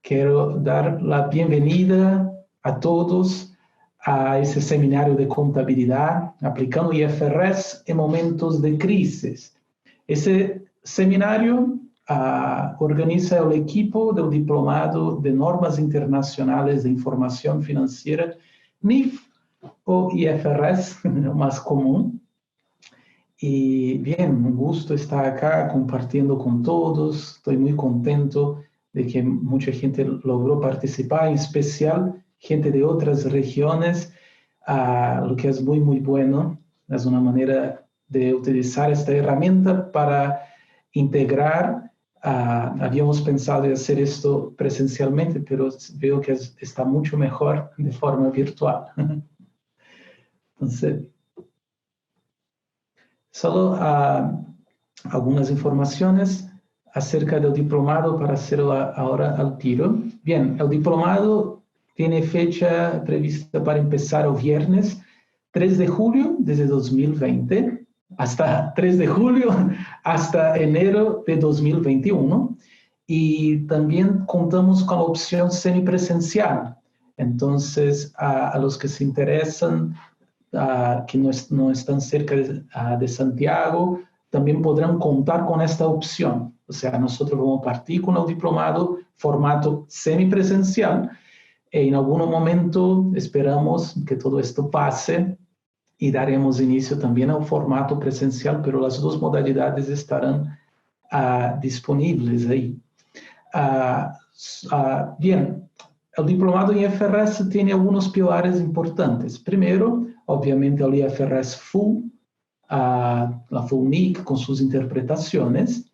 Quiero dar la bienvenida a todos a ese seminario de contabilidad aplicando IFRS en momentos de crisis. Ese seminario organiza el equipo del Diplomado de Normas Internacionales de Información Financiera, NIF o IFRS, lo más común. Y bien, un gusto estar acá compartiendo con todos. Estoy muy contento de que mucha gente logró participar, en especial gente de otras regiones, lo que es muy, muy bueno. Es una manera de utilizar esta herramienta para integrar. Habíamos pensado en hacer esto presencialmente, pero veo que está mucho mejor de forma virtual. Entonces, solo algunas informaciones acerca del diplomado para hacerlo ahora al tiro. Bien, el diplomado tiene fecha prevista para empezar el viernes 3 de julio desde 2020 hasta 3 de julio hasta enero de 2021. Y también contamos con la opción semipresencial. Entonces, a los que se interesan, que no están cerca de Santiago, también podrán contar con esta opción. O sea, nosotros vamos a partir con el diplomado formato semipresencial. En algún momento esperamos que todo esto pase y daremos inicio también al formato presencial, pero las dos modalidades estarán disponibles ahí. Bien, el diplomado en IFRS tiene algunos pilares importantes. Primero, obviamente, el IFRS Full, la Full NIC con sus interpretaciones.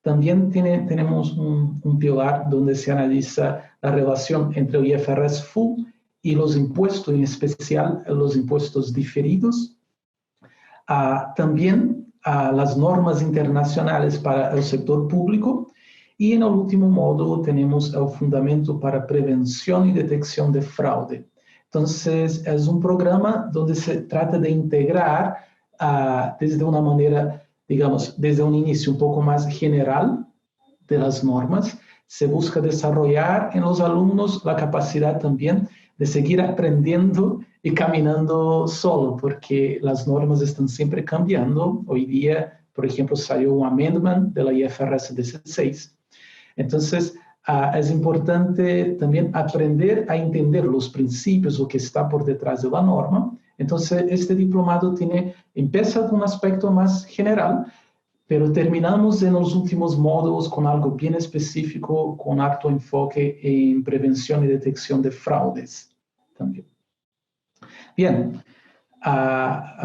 También tenemos un pilar donde se analiza la relación entre el IFRS Full y los impuestos, en especial los impuestos diferidos. También las normas internacionales para el sector público. Y en el último módulo tenemos el fundamento para prevención y detección de fraude. Entonces, es un programa donde se trata de integrar desde una manera, digamos, desde un inicio un poco más general de las normas. Se busca desarrollar en los alumnos la capacidad también de seguir aprendiendo y caminando solo, porque las normas están siempre cambiando. Hoy día, por ejemplo, salió un amendment de la IFRS 16. Entonces, es importante también aprender a entender los principios, lo que está por detrás de la norma. Entonces, este diplomado empieza con un aspecto más general, pero terminamos en los últimos módulos con algo bien específico, con alto enfoque en prevención y detección de fraudes también. Bien,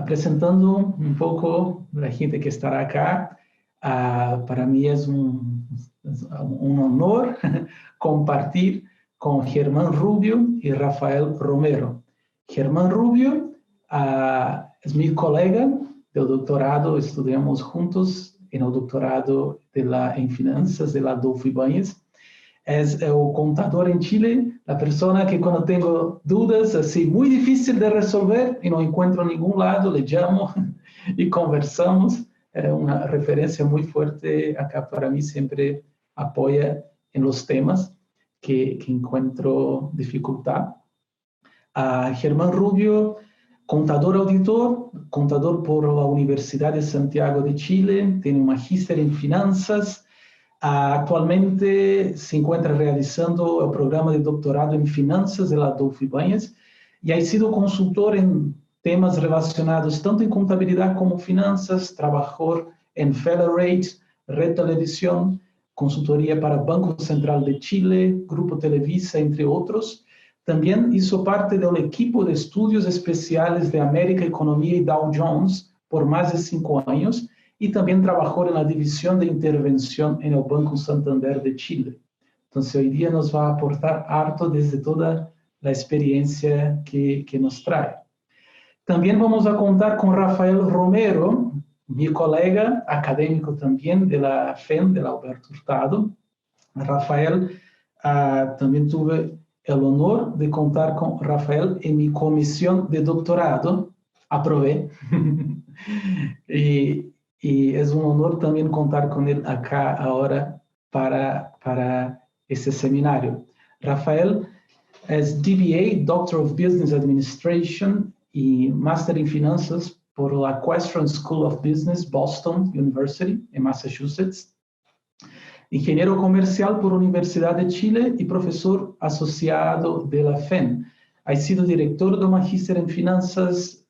presentando un poco la gente que estará acá, para mí es un honor compartir con Germán Rubio y Rafael Romero. Germán Rubio es mi colega del doctorado, estudiamos juntos en el doctorado en finanzas de la Adolfo Ibáñez. Es el contador en Chile, la persona que cuando tengo dudas así muy difícil de resolver y no encuentro en ningún lado, le llamo y conversamos. Una referencia muy fuerte acá para mí, siempre apoya en los temas que encuentro dificultad. Germán Rubio, contador auditor, contador por la Universidad de Santiago de Chile, tiene un magíster en finanzas. Actualmente se encuentra realizando el programa de doctorado en finanzas de la Adolfo Ibáñez y ha sido consultor en temas relacionados tanto en contabilidad como finanzas. Trabajó en Federate, Red Televisión, consultoría para Banco Central de Chile, Grupo Televisa, entre otros. También hizo parte del equipo de estudios especiales de América Economía y Dow Jones por más de 5 años y también trabajó en la división de intervención en el Banco Santander de Chile. Entonces, hoy día nos va a aportar harto desde toda la experiencia que nos trae. También vamos a contar con Rafael Romero, mi colega académico también de la FEM, de la Alberto Hurtado. Rafael, también tuve el honor de contar con Rafael en mi comisión de doctorado. Aprobé. y es un honor también contar con él acá ahora para ese seminario. Rafael es DBA, Doctor of Business Administration y Máster en Finanzas por la Questrom School of Business, Boston University, en Massachusetts. Ingeniero comercial por Universidad de Chile y profesor asociado de la FEN. Ha sido director de Magíster en Finanzas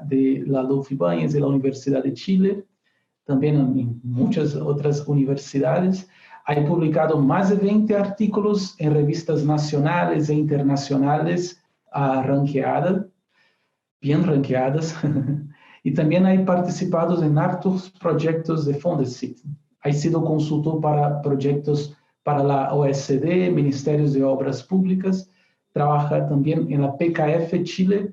de la Adolfo Ibáñez de la Universidad de Chile, también en muchas otras universidades. Ha publicado más de 20 artículos en revistas nacionales e internacionales bien ranqueadas, y también ha participado en hartos proyectos de Fondesit. Ha sido consultor para proyectos para la OECD, Ministerios de Obras Públicas. Trabaja también en la PKF Chile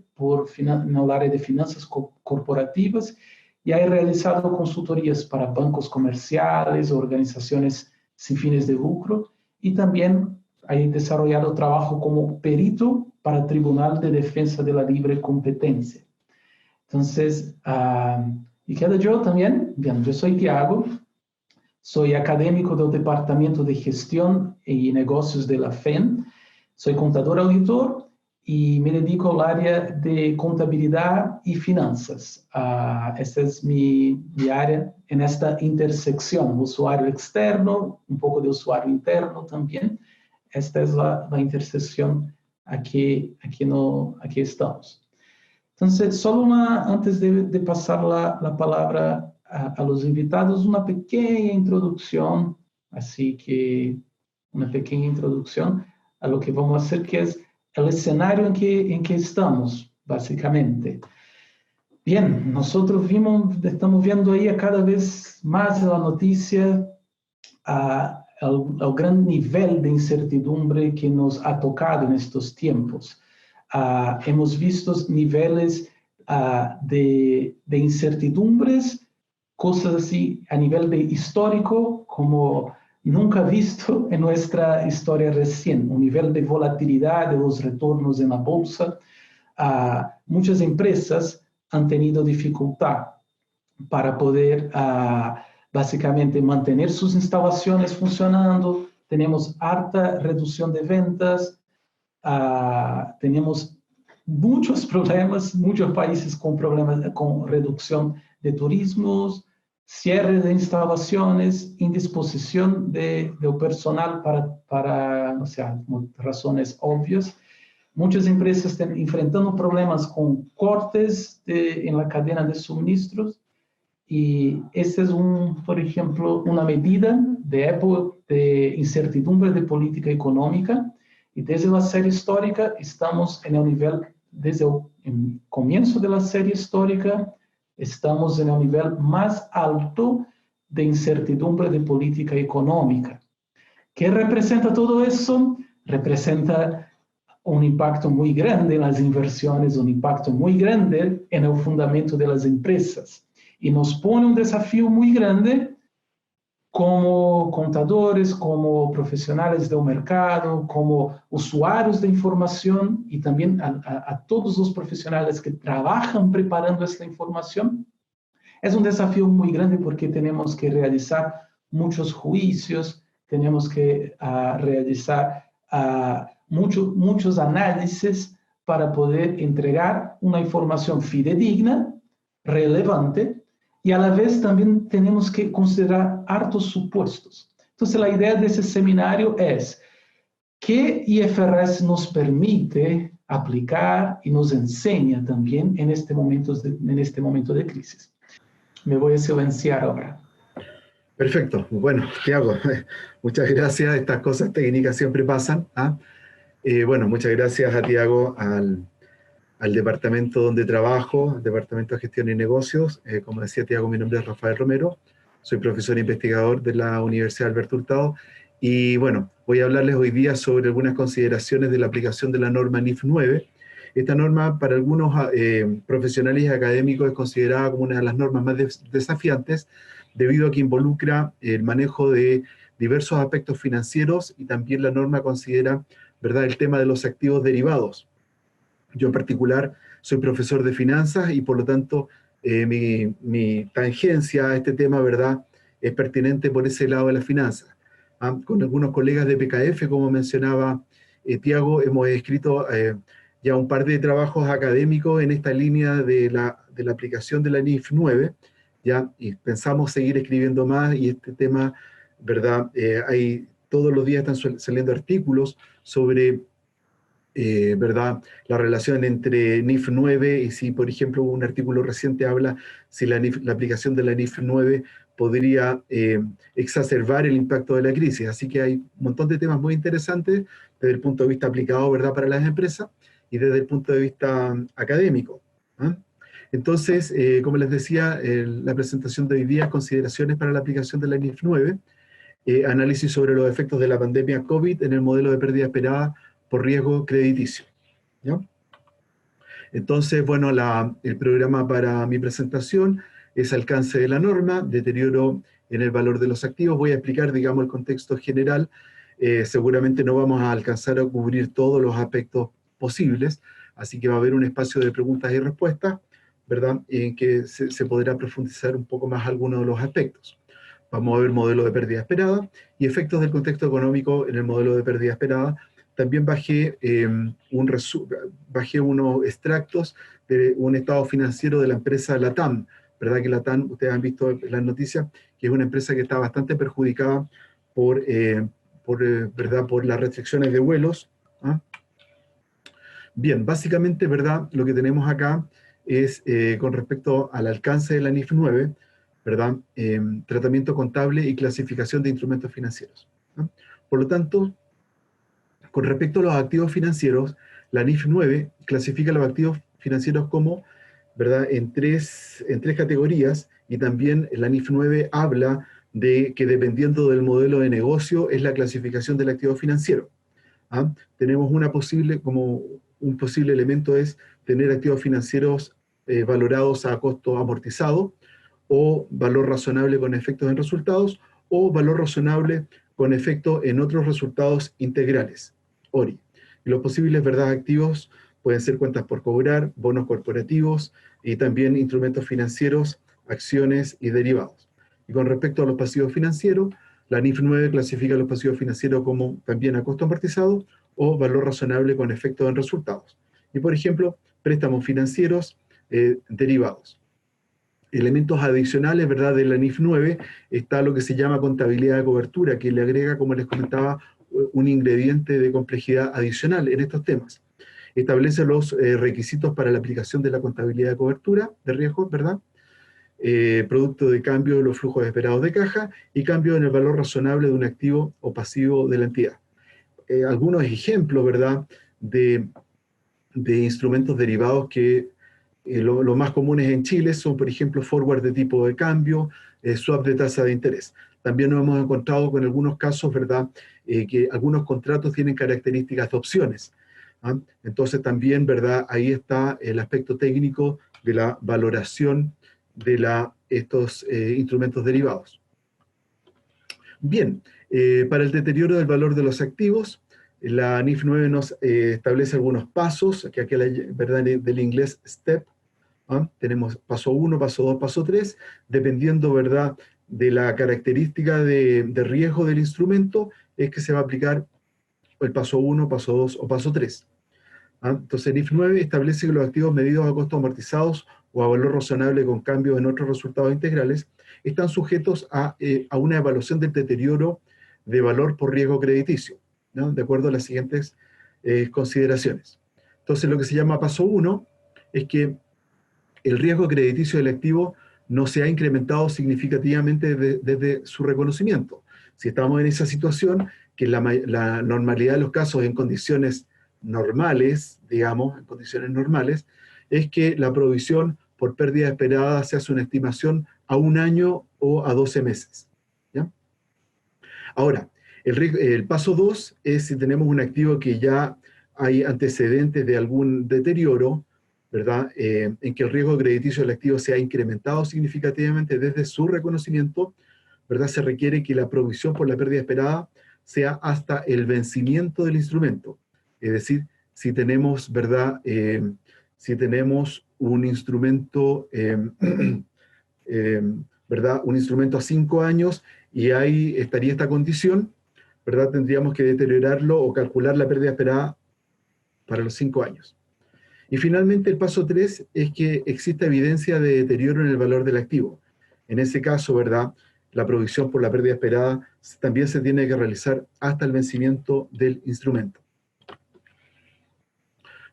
en el área de finanzas corporativas y ha realizado consultorías para bancos comerciales, organizaciones sin fines de lucro, y también ha desarrollado trabajo como perito para el Tribunal de Defensa de la Libre Competencia. Entonces, y queda yo también. Bien, yo soy Tiago, soy académico del Departamento de Gestión y Negocios de la FEN, soy contador auditor y me dedico al área de contabilidad y finanzas. Esta es mi área en esta intersección, usuario externo, un poco de usuario interno también. Esta es la intersección aquí estamos. Entonces, solo antes de pasar la palabra a los invitados, una pequeña introducción, así que una pequeña introducción a lo que vamos a hacer, que es el escenario en que estamos, básicamente. Bien, nosotros estamos viendo ahí cada vez más en la noticia el gran nivel de incertidumbre que nos ha tocado en estos tiempos. Hemos visto niveles de incertidumbres, cosas así a nivel de histórico, como nunca visto en nuestra historia recién, un nivel de volatilidad de los retornos en la bolsa. Muchas empresas han tenido dificultad para poder básicamente mantener sus instalaciones funcionando. Tenemos harta reducción de ventas, tenemos muchos problemas, muchos países con problemas con reducción de turismos, cierre de instalaciones, indisposición del personal para, o sea, razones obvias. Muchas empresas están enfrentando problemas con cortes en la cadena de suministros, y esta es, por ejemplo, una medida de incertidumbre de política económica, y desde la serie histórica estamos en el nivel, desde el comienzo de la serie histórica, estamos en el nivel más alto de incertidumbre de política económica. ¿Qué representa todo eso? Representa un impacto muy grande en las inversiones, un impacto muy grande en el fundamento de las empresas. Y nos pone un desafío muy grande como contadores, como profesionales del mercado, como usuarios de información, y también a todos los profesionales que trabajan preparando esta información. Es un desafío muy grande porque tenemos que realizar muchos juicios, tenemos que realizar muchos análisis para poder entregar una información fidedigna, relevante, y a la vez también tenemos que considerar hartos supuestos. Entonces, la idea de ese seminario es que IFRS nos permite aplicar y nos enseña también en este momento de crisis. Me voy a silenciar ahora. Perfecto. Bueno, Tiago, muchas gracias. Estas cosas técnicas siempre pasan. Bueno, muchas gracias a Tiago, al departamento donde trabajo, al Departamento de Gestión y Negocios. Como decía Tiago, mi nombre es Rafael Romero, soy profesor e investigador de la Universidad Alberto Hurtado, y bueno, voy a hablarles hoy día sobre algunas consideraciones de la aplicación de la norma NIF 9. Esta norma, para algunos profesionales y académicos, es considerada como una de las normas más desafiantes, debido a que involucra el manejo de diversos aspectos financieros, y también la norma considera, ¿verdad?, el tema de los activos derivados. Yo en particular soy profesor de finanzas y por lo tanto mi tangencia a este tema, ¿verdad?, es pertinente por ese lado de las finanzas. Con algunos colegas de PKF, como mencionaba Tiago, hemos escrito ya un par de trabajos académicos en esta línea de la aplicación de la NIF 9, ¿ya? Y pensamos seguir escribiendo más, y este tema, ¿verdad? Todos los días están saliendo artículos sobre, ¿verdad?, la relación entre NIF 9 y si, por ejemplo, un artículo reciente habla si la aplicación de la NIF 9 podría exacerbar el impacto de la crisis. Así que hay un montón de temas muy interesantes desde el punto de vista aplicado, ¿verdad?, para las empresas y desde el punto de vista académico. ¿Ah? Entonces, como les decía, la presentación de hoy día, consideraciones para la aplicación de la NIF 9, análisis sobre los efectos de la pandemia COVID en el modelo de pérdida esperada por riesgo crediticio. ¿Ya? Entonces, bueno, el programa para mi presentación es alcance de la norma, deterioro en el valor de los activos. Voy a explicar, digamos, el contexto general. Seguramente no vamos a alcanzar a cubrir todos los aspectos posibles, así que va a haber un espacio de preguntas y respuestas, ¿verdad?, en que se podrá profundizar un poco más algunos de los aspectos. Vamos a ver modelo de pérdida esperada y efectos del contexto económico en el modelo de pérdida esperada. También bajé unos extractos de un estado financiero de la empresa LATAM, ¿verdad? Que LATAM, ustedes han visto en las noticias, que es una empresa que está bastante perjudicada ¿verdad?, por las restricciones de vuelos. ¿Ah? Bien, básicamente, ¿verdad?, lo que tenemos acá es con respecto al alcance de la NIF 9, ¿verdad?, tratamiento contable y clasificación de instrumentos financieros. ¿No? Por lo tanto, con respecto a los activos financieros, la NIF 9 clasifica los activos financieros como, ¿verdad?, en tres categorías, y también la NIF 9 habla de que dependiendo del modelo de negocio es la clasificación del activo financiero. ¿Ah? Tenemos un posible elemento es tener activos financieros valorados a costo amortizado, o valor razonable con efectos en resultados, o valor razonable con efecto en otros resultados integrales, ORI. Y los posibles, ¿verdad?, activos pueden ser cuentas por cobrar, bonos corporativos y también instrumentos financieros, acciones y derivados. Y con respecto a los pasivos financieros, la NIF 9 clasifica los pasivos financieros como también a costo amortizado o valor razonable con efectos en resultados. Y por ejemplo, préstamos financieros derivados. Elementos adicionales, ¿verdad?, de la NIF 9 está lo que se llama contabilidad de cobertura, que le agrega, como les comentaba, un ingrediente de complejidad adicional en estos temas. Establece los requisitos para la aplicación de la contabilidad de cobertura de riesgos, ¿verdad?, producto de cambio de los flujos esperados de caja y cambio en el valor razonable de un activo o pasivo de la entidad. Algunos ejemplos, ¿verdad?, de instrumentos derivados que lo más comunes en Chile son, por ejemplo, forward de tipo de cambio, swap de tasa de interés. También nos hemos encontrado con algunos casos, ¿verdad?, que algunos contratos tienen características de opciones. ¿Ah? Entonces también, ¿verdad?, ahí está el aspecto técnico de la valoración de estos instrumentos derivados. Bien, para el deterioro del valor de los activos, la NIF 9 nos establece algunos pasos, que aquí, ¿verdad?, del inglés STEP. ¿Ah? Tenemos paso 1, paso 2, paso 3, dependiendo, ¿verdad?, de la característica de riesgo del instrumento, es que se va a aplicar el paso 1, paso 2 o paso 3. ¿Ah? Entonces, NIF 9 establece que los activos medidos a costos amortizados o a valor razonable con cambios en otros resultados integrales están sujetos a una evaluación del deterioro de valor por riesgo crediticio, ¿no?, de acuerdo a las siguientes consideraciones. Entonces, lo que se llama paso 1 es que el riesgo crediticio del activo no se ha incrementado significativamente desde su reconocimiento. Si estamos en esa situación, que la normalidad de los casos en condiciones normales, digamos, en condiciones normales, es que la provisión por pérdida esperada se hace una estimación a 1 año o a 12 meses. ¿Ya? Ahora, el paso 2 es si tenemos un activo que ya hay antecedentes de algún deterioro, ¿verdad?, en que el riesgo crediticio del activo se ha incrementado significativamente desde su reconocimiento, ¿verdad?, se requiere que la provisión por la pérdida esperada sea hasta el vencimiento del instrumento. Es decir, si tenemos, ¿verdad?, si tenemos un instrumento, ¿verdad?, un instrumento a 5 años y ahí estaría esta condición, ¿verdad? Tendríamos que deteriorarlo o calcular la pérdida esperada para los 5 años. Y finalmente el paso 3 es que exista evidencia de deterioro en el valor del activo. En ese caso, ¿verdad?, la provisión por la pérdida esperada también se tiene que realizar hasta el vencimiento del instrumento.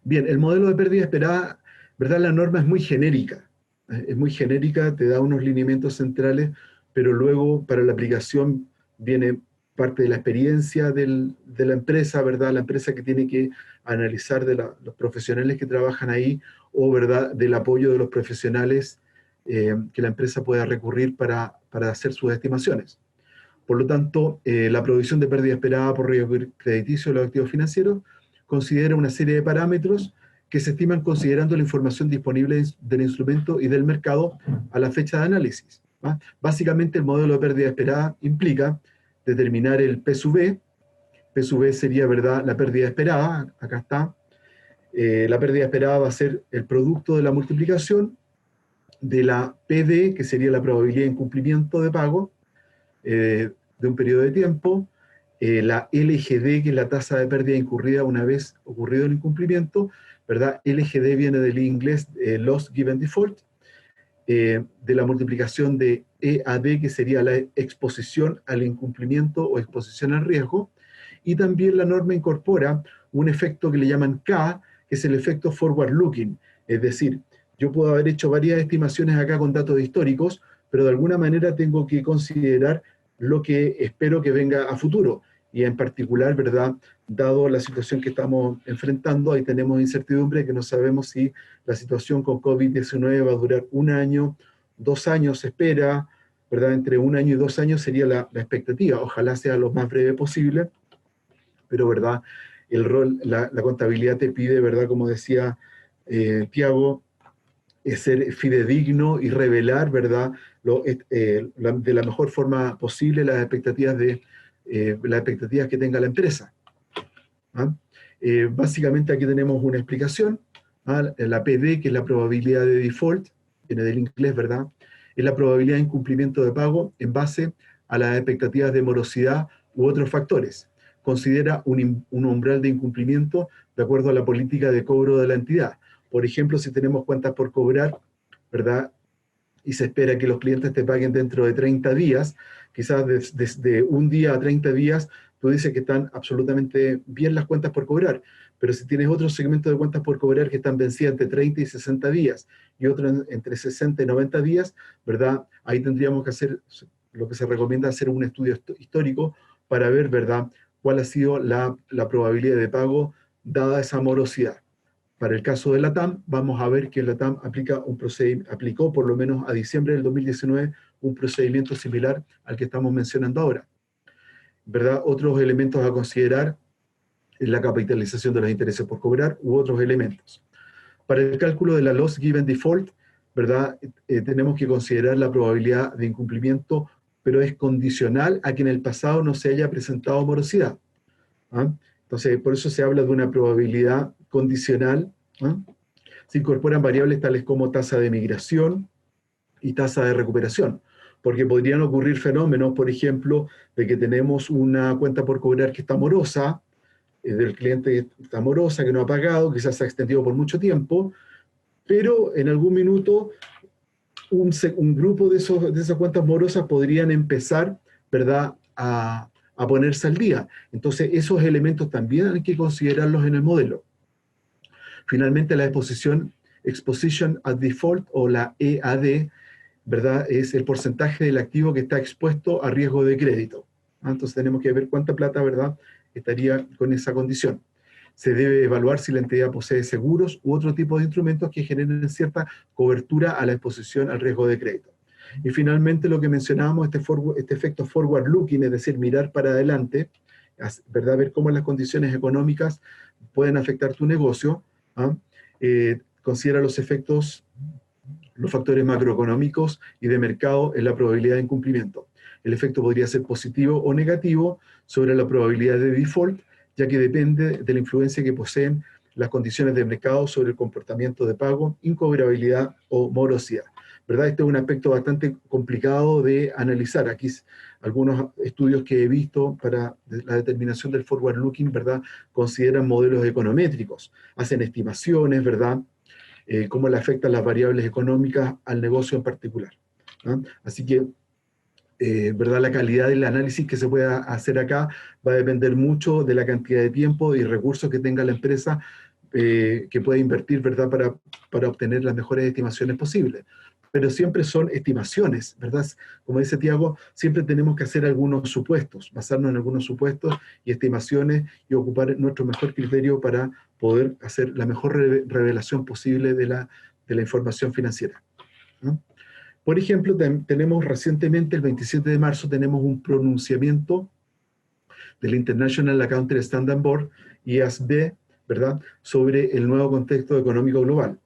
Bien, el modelo de pérdida esperada, ¿verdad? La norma es muy genérica. Es muy genérica, te da unos lineamientos centrales, pero luego para la aplicación viene parte de la experiencia de la empresa, ¿verdad? La empresa que tiene que analizar de los profesionales que trabajan ahí, o, ¿verdad?, del apoyo de los profesionales que la empresa pueda recurrir para hacer sus estimaciones. Por lo tanto, la provisión de pérdida esperada por riesgo crediticio de los activos financieros considera una serie de parámetros que se estiman considerando la información disponible del instrumento y del mercado a la fecha de análisis. ¿Va? Básicamente, el modelo de pérdida esperada implica determinar el P/V. P/V sería, ¿verdad?, la pérdida esperada. Acá está. La pérdida esperada va a ser el producto de la multiplicación de la PD, que sería la probabilidad de incumplimiento de pago, de un periodo de tiempo, la LGD, que es la tasa de pérdida incurrida una vez ocurrido el incumplimiento, ¿verdad? LGD viene del inglés Loss Given Default, de la multiplicación de EAD, que sería la exposición al incumplimiento o exposición al riesgo, y también la norma incorpora un efecto que le llaman K, que es el efecto forward looking, es decir, yo puedo haber hecho varias estimaciones acá con datos históricos, pero de alguna manera tengo que considerar lo que espero que venga a futuro. Y en particular, ¿verdad?, dado la situación que estamos enfrentando, ahí tenemos incertidumbre, que no sabemos si la situación con COVID-19 va a durar 1 año, 2 años, se espera, ¿verdad? Entre 1 año y 2 años sería la expectativa. Ojalá sea lo más breve posible, pero, ¿verdad?, el rol, la contabilidad te pide, ¿verdad?, como decía Tiago, es ser fidedigno y revelar, ¿verdad?, de la mejor forma posible las expectativas que tenga la empresa. ¿Ah? Básicamente aquí tenemos una explicación. La PD, que es la probabilidad de default, viene del inglés, ¿verdad?, es la probabilidad de incumplimiento de pago en base a las expectativas de morosidad u otros factores. Considera un umbral de incumplimiento de acuerdo a la política de cobro de la entidad. Por ejemplo, si tenemos cuentas por cobrar, ¿verdad?, y se espera que los clientes te paguen dentro de 30 días, quizás desde un día a 30 días, tú dices que están absolutamente bien las cuentas por cobrar, pero si tienes otro segmento de cuentas por cobrar que están vencidas entre 30 y 60 días, y otro entre 60 y 90 días, ¿verdad?, ahí tendríamos que hacer lo que se recomienda, hacer un estudio histórico para ver, ¿verdad?, cuál ha sido la probabilidad de pago dada esa morosidad. Para el caso de LATAM, vamos a ver que LATAM aplicó por lo menos a diciembre del 2019 un procedimiento similar al que estamos mencionando ahora. ¿Verdad? Otros elementos a considerar es la capitalización de los intereses por cobrar u otros elementos. Para el cálculo de la Loss Given Default, ¿verdad?, tenemos que considerar la probabilidad de incumplimiento, pero es condicional a que en el pasado no se haya presentado morosidad. ¿Ah? Entonces, por eso se habla de una probabilidad condicional. ¿Ah? Se incorporan variables tales como tasa de migración y tasa de recuperación, porque podrían ocurrir fenómenos, por ejemplo, de que tenemos una cuenta por cobrar que está morosa, del cliente que está morosa, que no ha pagado, quizás se ha extendido por mucho tiempo, pero en algún minuto un grupo de esas cuentas morosas podrían empezar, ¿verdad?, a ponerse al día. Entonces, esos elementos también hay que considerarlos en el modelo. Finalmente, la Exposition at Default, o la EAD, ¿verdad?, es el porcentaje del activo que está expuesto a riesgo de crédito. Entonces, tenemos que ver cuánta plata, ¿verdad?, estaría con esa condición. Se debe evaluar si la entidad posee seguros u otro tipo de instrumentos que generen cierta cobertura a la exposición al riesgo de crédito. Y finalmente, lo que mencionábamos, este efecto forward looking, es decir, mirar para adelante, ¿verdad?, ver cómo las condiciones económicas pueden afectar tu negocio. Considera los factores macroeconómicos y de mercado en la probabilidad de incumplimiento. El efecto podría ser positivo o negativo sobre la probabilidad de default, ya que depende de la influencia que poseen las condiciones de mercado sobre el comportamiento de pago, incobrabilidad o morosidad. ¿verdad? Este es un aspecto bastante complicado de analizar. Aquí algunos estudios que he visto para la determinación del forward looking, ¿verdad? Consideran modelos econométricos, hacen estimaciones, ¿verdad? Cómo le afectan las variables económicas al negocio en particular, ¿no? Así que, ¿verdad? La calidad del análisis que se pueda hacer acá va a depender mucho de la cantidad de tiempo y recursos que tenga la empresa que pueda invertir, ¿verdad? Para obtener las mejores estimaciones posibles. Pero siempre son estimaciones, ¿verdad? Como dice Tiago, siempre tenemos que hacer algunos supuestos, basarnos en algunos supuestos y estimaciones y ocupar nuestro mejor criterio para poder hacer la mejor revelación posible de la información financiera, ¿no? Por ejemplo, tenemos recientemente, el 27 de marzo, tenemos un pronunciamiento del International Accounting Standard Board, IASB, ¿verdad?, sobre el nuevo contexto económico global.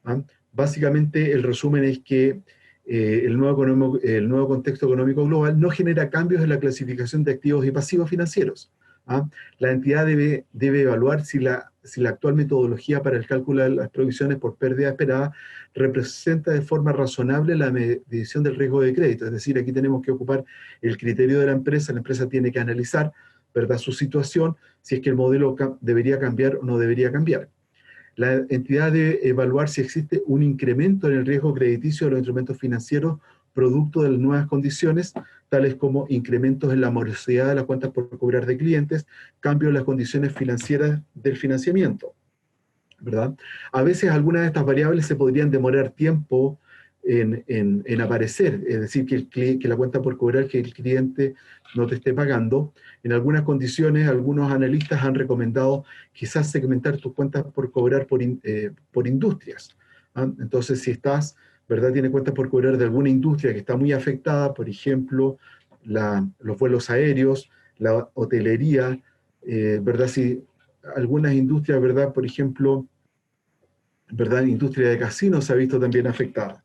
¿Ah? Básicamente, el resumen es que el nuevo contexto económico global no genera cambios en la clasificación de activos y pasivos financieros. ¿Ah? La entidad debe evaluar si la actual metodología para el cálculo de las provisiones por pérdida esperada representa de forma razonable la medición del riesgo de crédito. Es decir, aquí tenemos que ocupar el criterio de la empresa tiene que analizar, ¿verdad?, su situación, si es que el modelo debería cambiar o no debería cambiar. La entidad debe evaluar si existe un incremento en el riesgo crediticio de los instrumentos financieros producto de las nuevas condiciones, tales como incrementos en la morosidad de las cuentas por cobrar de clientes, cambio en las condiciones financieras del financiamiento, ¿verdad? A veces algunas de estas variables se podrían demorar tiempo en aparecer, es decir, que la cuenta por cobrar que el cliente no te esté pagando. En algunas condiciones, algunos analistas han recomendado quizás segmentar tus cuentas por cobrar por industrias, ¿ah? Entonces, si estás, ¿verdad?, tiene cuentas por cobrar de alguna industria que está muy afectada, por ejemplo, los vuelos aéreos, la hotelería, ¿verdad? Si algunas industrias, ¿verdad?, por ejemplo, ¿verdad?, industria de casinos se ha visto también afectada.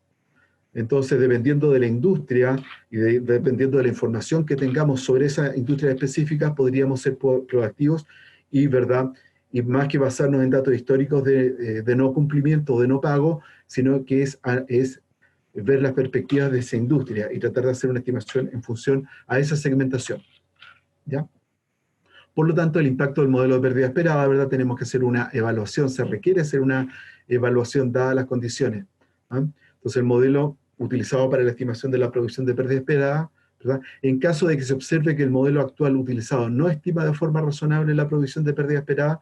Entonces, dependiendo de la industria y dependiendo de la información que tengamos sobre esa industria específica, podríamos ser proactivos y, ¿verdad?, y más que basarnos en datos históricos de no cumplimiento o de no pago, sino que es ver las perspectivas de esa industria y tratar de hacer una estimación en función a esa segmentación, ¿ya? Por lo tanto, el impacto del modelo de pérdida esperada, ¿verdad?, tenemos que hacer una evaluación, se requiere hacer una evaluación dadas las condiciones, ¿ah? Entonces, el modelo utilizado para la estimación de la provisión de pérdida esperada, ¿verdad?, en caso de que se observe que el modelo actual utilizado no estima de forma razonable la provisión de pérdida esperada,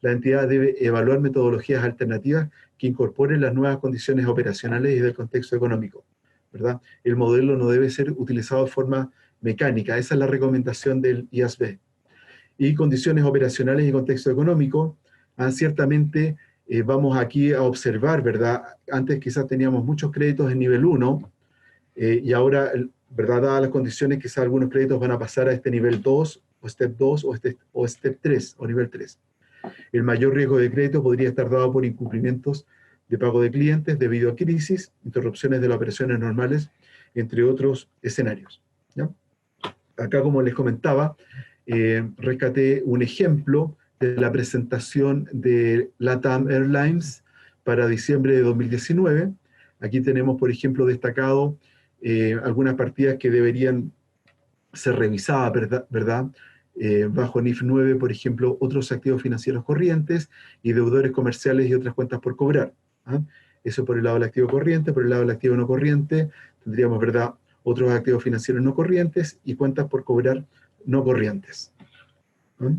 la entidad debe evaluar metodologías alternativas que incorporen las nuevas condiciones operacionales y del contexto económico, ¿verdad? El modelo no debe ser utilizado de forma mecánica, esa es la recomendación del IASB. Y condiciones operacionales y contexto económico, ciertamente vamos aquí a observar, ¿verdad? Antes quizás teníamos muchos créditos en nivel 1 y ahora, ¿verdad?, dadas las condiciones, quizás algunos créditos van a pasar a este nivel 2 o step 2 o step 3 o nivel 3. El mayor riesgo de crédito podría estar dado por incumplimientos de pago de clientes debido a crisis, interrupciones de las operaciones normales, entre otros escenarios, ¿ya? Acá, como les comentaba, rescaté un ejemplo de la presentación de LATAM Airlines para diciembre de 2019. Aquí tenemos, por ejemplo, destacado algunas partidas que deberían ser revisadas, ¿verdad? Bajo NIF 9, por ejemplo, otros activos financieros corrientes y deudores comerciales y otras cuentas por cobrar, ¿ah? Eso por el lado del activo corriente. Por el lado del activo no corriente tendríamos, ¿verdad?, otros activos financieros no corrientes y cuentas por cobrar no corrientes, ¿no?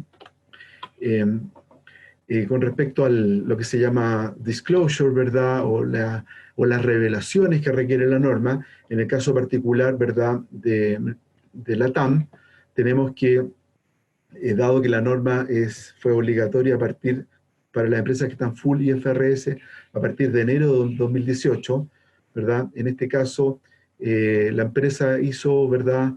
Con respecto a lo que se llama disclosure, ¿verdad?, o las revelaciones que requiere la norma, en el caso particular, ¿verdad?, de LATAM, tenemos que, dado que la norma fue obligatoria para las empresas que están full IFRS a partir de enero de 2018, ¿verdad?, en este caso, la empresa hizo, ¿verdad?,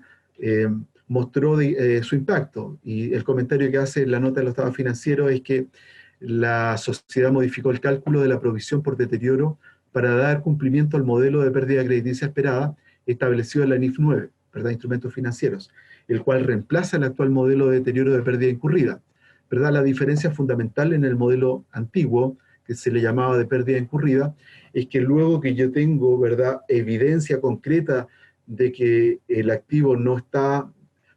mostró su impacto, y el comentario que hace la nota de los estados financieros es que la sociedad modificó el cálculo de la provisión por deterioro para dar cumplimiento al modelo de pérdida crediticia esperada establecido en la NIF 9, ¿verdad?, instrumentos financieros, el cual reemplaza el actual modelo de deterioro de pérdida incurrida, ¿verdad? La diferencia fundamental en el modelo antiguo, que se le llamaba de pérdida incurrida, es que luego que yo tengo, ¿verdad?, evidencia concreta de que el activo no está,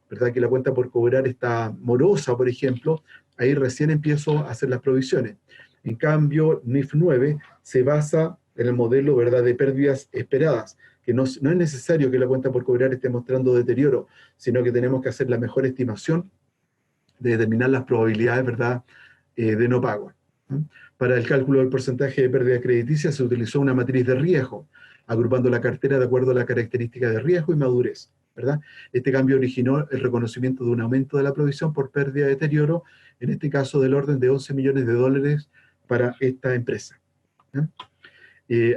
¿verdad?, que la cuenta por cobrar está morosa, por ejemplo, ahí recién empiezo a hacer las provisiones. En cambio, NIF 9 se basa en el modelo, ¿verdad?, de pérdidas esperadas, que no es necesario que la cuenta por cobrar esté mostrando deterioro, sino que tenemos que hacer la mejor estimación de determinar las probabilidades, ¿verdad?, de no pago. Para el cálculo del porcentaje de pérdida crediticia se utilizó una matriz de riesgo, agrupando la cartera de acuerdo a la característica de riesgo y madurez, ¿verdad? Este cambio originó el reconocimiento de un aumento de la provisión por pérdida de deterioro, en este caso del orden de $11 millones para esta empresa.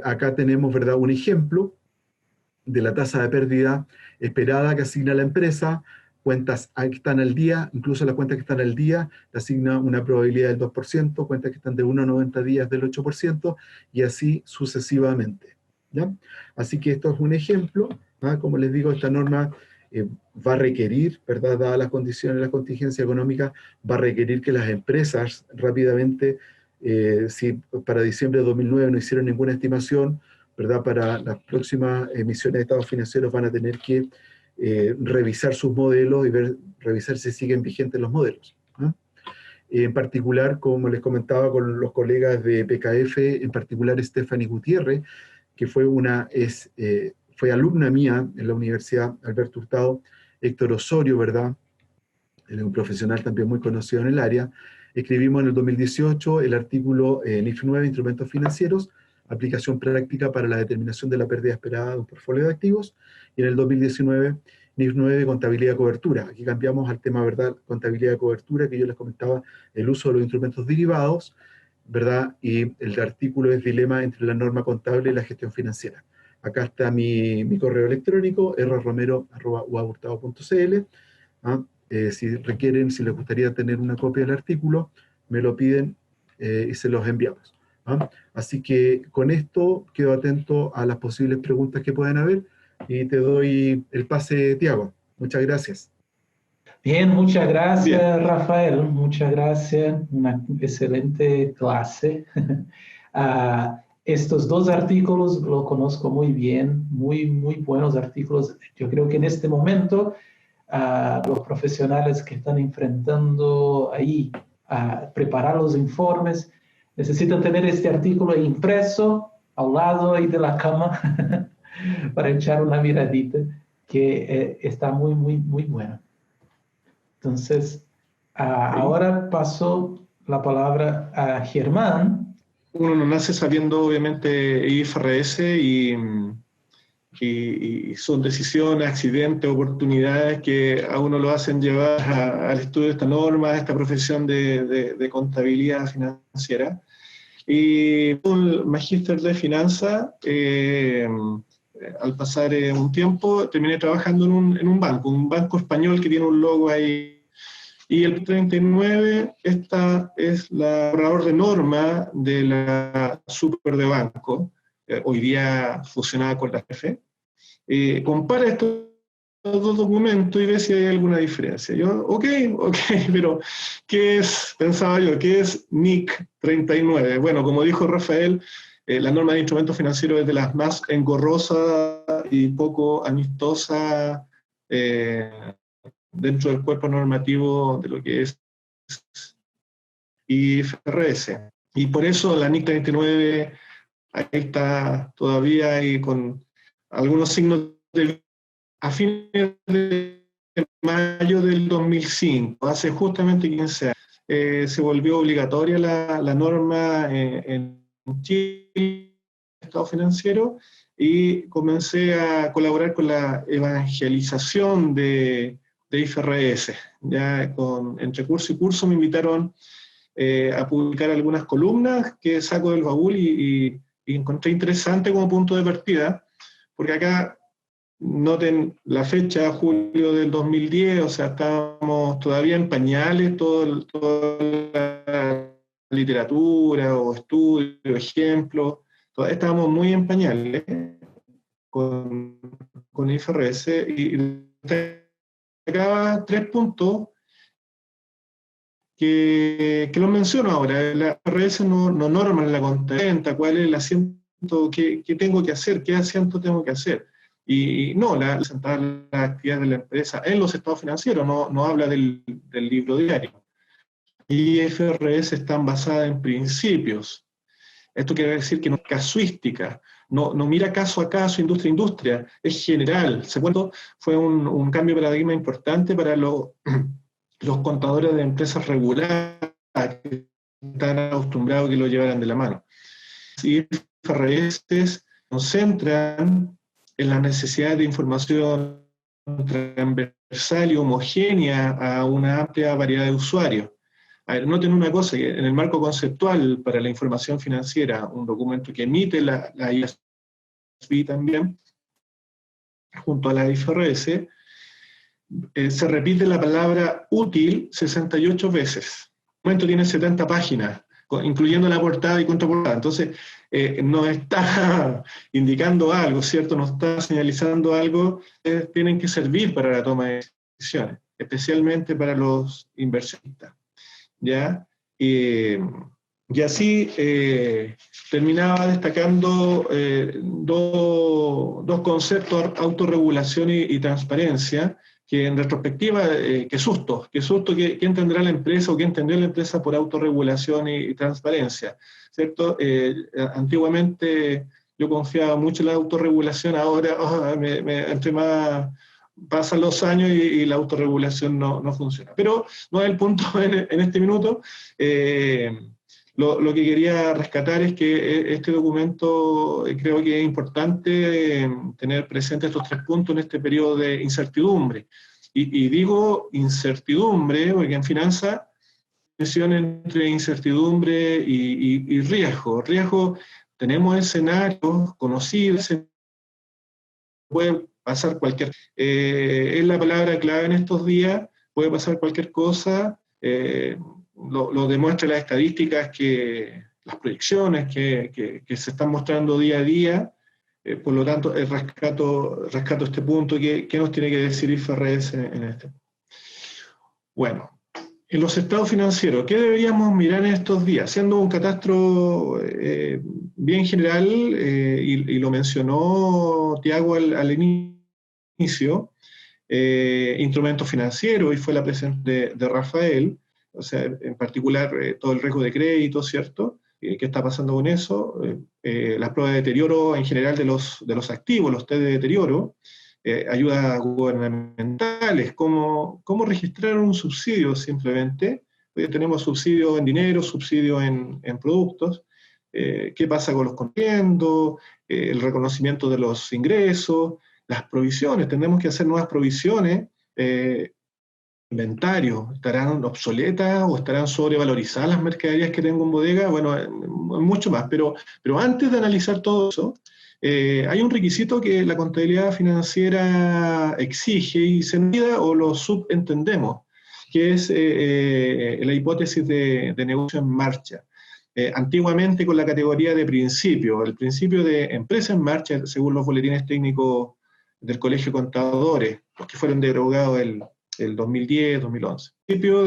Acá tenemos, ¿verdad?, un ejemplo de la tasa de pérdida esperada que asigna la empresa, cuentas que están al día, incluso las cuentas que están al día, le asigna una probabilidad del 2%, cuentas que están de 1 a 90 días del 8%, y así sucesivamente, ¿ya? Así que esto es un ejemplo, ¿ah? Como les digo, esta norma va a requerir, ¿verdad?, dadas las condiciones de la contingencia económica, va a requerir que las empresas rápidamente, si para diciembre de 2009 no hicieron ninguna estimación, ¿verdad?, para las próximas emisiones de estados financieros van a tener que revisar sus modelos y revisar si siguen vigentes los modelos, ¿eh? En particular, como les comentaba con los colegas de PKF, en particular Stephanie Gutiérrez, que fue fue alumna mía en la Universidad Alberto Hurtado, Héctor Osorio, ¿verdad?, él es un profesional también muy conocido en el área. Escribimos en el 2018 el artículo NIF 9, Instrumentos Financieros, aplicación práctica para la determinación de la pérdida esperada de un portfolio de activos, y en el 2019, NIF 9, contabilidad de cobertura. Aquí cambiamos al tema, ¿verdad?, contabilidad de cobertura, que yo les comentaba, el uso de los instrumentos derivados, ¿verdad?, y el artículo es dilema entre la norma contable y la gestión financiera. Acá está mi correo electrónico, rromero@uahurtado.cl. Si requieren, si les gustaría tener una copia del artículo, me lo piden y se los enviamos. Así que con esto quedo atento a las posibles preguntas que puedan haber y te doy el pase, Tiago. Muchas gracias. Bien, muchas gracias, Bien. Rafael. Muchas gracias. Una excelente clase. Estos dos artículos los conozco muy bien, muy buenos artículos. Yo creo que en este momento los profesionales que están enfrentando ahí a preparar los informes necesitan tener este artículo impreso al lado ahí de la cama para echar una miradita, que está muy bueno. Entonces, ahora paso la palabra a Germán. Uno no nace sabiendo, obviamente, IFRS y son decisiones, accidentes, oportunidades que a uno lo hacen llevar al estudio de esta norma, a esta profesión de contabilidad financiera. Y un magíster de finanzas, al pasar un tiempo, terminé trabajando en un banco español que tiene un logo ahí. Y el 39, esta es la borrador de norma de la Super de Banco, hoy día fusionada con la F. Compara estos dos documentos y ve si hay alguna diferencia. Yo, ok, pero ¿qué es, pensaba yo, qué es NIC 39? Bueno, como dijo Rafael, la norma de instrumentos financieros es de las más engorrosas y poco amistosas dentro del cuerpo normativo de lo que es IFRS. Y por eso la NIC 39 ahí está todavía y con algunos signos de a fines de mayo del 2005, hace justamente 15 años, se volvió obligatoria la norma en Chile, Estado financiero, y comencé a colaborar con la evangelización de IFRS. Ya entre curso y curso me invitaron a publicar algunas columnas que saco del baúl y encontré interesante como punto de partida, porque acá noten la fecha, julio del 2010, o sea, estábamos todavía en pañales, toda la literatura o estudios, ejemplos, estábamos muy en pañales con IFRS y destacaba 3 puntos que lo menciono ahora. La IFRS no norma la contabilidad, cuál es el asiento, qué tengo que hacer, qué asiento tengo que hacer. Y no, presentar la actividad de la empresa en los estados financieros, no habla del libro diario. Y IFRS están basadas en principios. Esto quiere decir que no es casuística, no mira caso a caso, industria a industria, es general. Fue un cambio de paradigma importante para los contadores de empresas reguladas que están acostumbrados a que lo llevaran de la mano. Y IFRS se concentran en la necesidad de información transversal y homogénea a una amplia variedad de usuarios. A ver, noten una cosa, que en el marco conceptual para la información financiera, un documento que emite la IASB también, junto a la IFRS, se repite la palabra útil 68 veces. El documento tiene 70 páginas, incluyendo la portada y contraportada. Entonces, nos está indicando algo, ¿cierto? Nos está señalizando algo que tienen que servir para la toma de decisiones, especialmente para los inversionistas. ¿Ya? Y así terminaba destacando dos conceptos, autorregulación y transparencia, que en retrospectiva, qué susto, ¿quién tendrá la empresa o quién tendría la empresa por autorregulación y transparencia? ¿Cierto? Antiguamente yo confiaba mucho en la autorregulación, ahora entre más pasan los años y la autorregulación no funciona. Pero no es el punto en este minuto. Lo que quería rescatar es que este documento creo que es importante tener presente estos 3 puntos en este periodo de incertidumbre. Y digo incertidumbre porque en finanzas tensión entre incertidumbre y riesgo. Riesgo, tenemos escenarios conocidos, puede pasar cualquier... es la palabra clave en estos días, puede pasar cualquier cosa, lo demuestran las estadísticas, las proyecciones que se están mostrando día a día, por lo tanto rescato este punto. ¿Qué nos tiene que decir IFRS en este? Bueno, en los estados financieros, ¿qué deberíamos mirar en estos días? Siendo un catastro bien general, y lo mencionó Tiago al inicio, instrumentos financieros, y fue la presentación de Rafael, o sea, en particular todo el riesgo de crédito, ¿cierto? ¿Qué está pasando con eso? Las pruebas de deterioro en general de los activos, los test de deterioro, ayudas gubernamentales, cómo registrar un subsidio simplemente. Hoy tenemos subsidio en dinero, subsidio en productos. ¿Qué pasa con los contribuyentes? El reconocimiento de los ingresos, las provisiones. Tendremos que hacer nuevas provisiones. Inventarios, ¿estarán obsoletas o estarán sobrevalorizadas las mercaderías que tengo en bodega? Bueno, mucho más. Pero antes de analizar todo eso, hay un requisito que la contabilidad financiera exige y se olvida o lo subentendemos, que es la hipótesis de negocio en marcha. Antiguamente con la categoría de principio, el principio de empresa en marcha, según los boletines técnicos del Colegio de Contadores, los que fueron derogados el 2010, 2011. Principio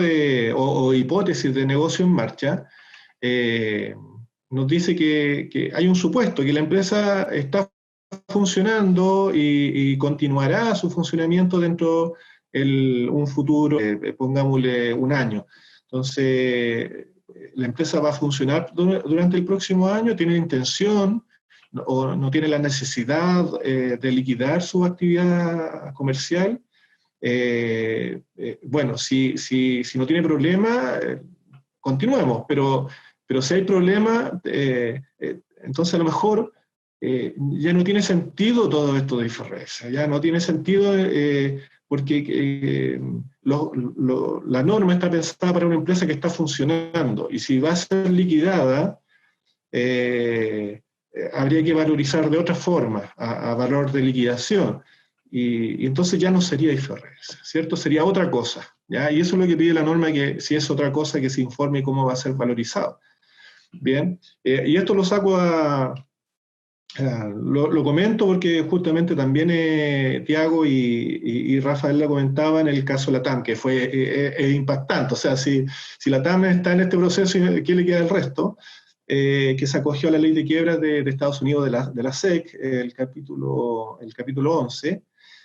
o hipótesis de negocio en marcha, nos dice que hay un supuesto, que la empresa está funcionando y continuará su funcionamiento dentro de un futuro, pongámosle un año. Entonces, la empresa va a funcionar durante el próximo año, tiene intención o no tiene la necesidad de liquidar su actividad comercial. Bueno, si no tiene problema, continuemos, pero si hay problema, entonces a lo mejor ya no tiene sentido todo esto de IFRS, ya no tiene sentido porque la norma está pensada para una empresa que está funcionando, y si va a ser liquidada, habría que valorizar de otra forma, a valor de liquidación. Y entonces ya no sería IFRS, ¿cierto? Sería otra cosa, ¿ya? Y eso es lo que pide la norma, que si es otra cosa, que se informe cómo va a ser valorizado. Bien, y esto lo saco Lo comento porque justamente también Tiago y Rafael la comentaban en el caso LATAM, que fue impactante. O sea, si LATAM está en este proceso, ¿qué le queda al resto? Que se acogió a la ley de quiebras de Estados Unidos, de la SEC, el capítulo 11.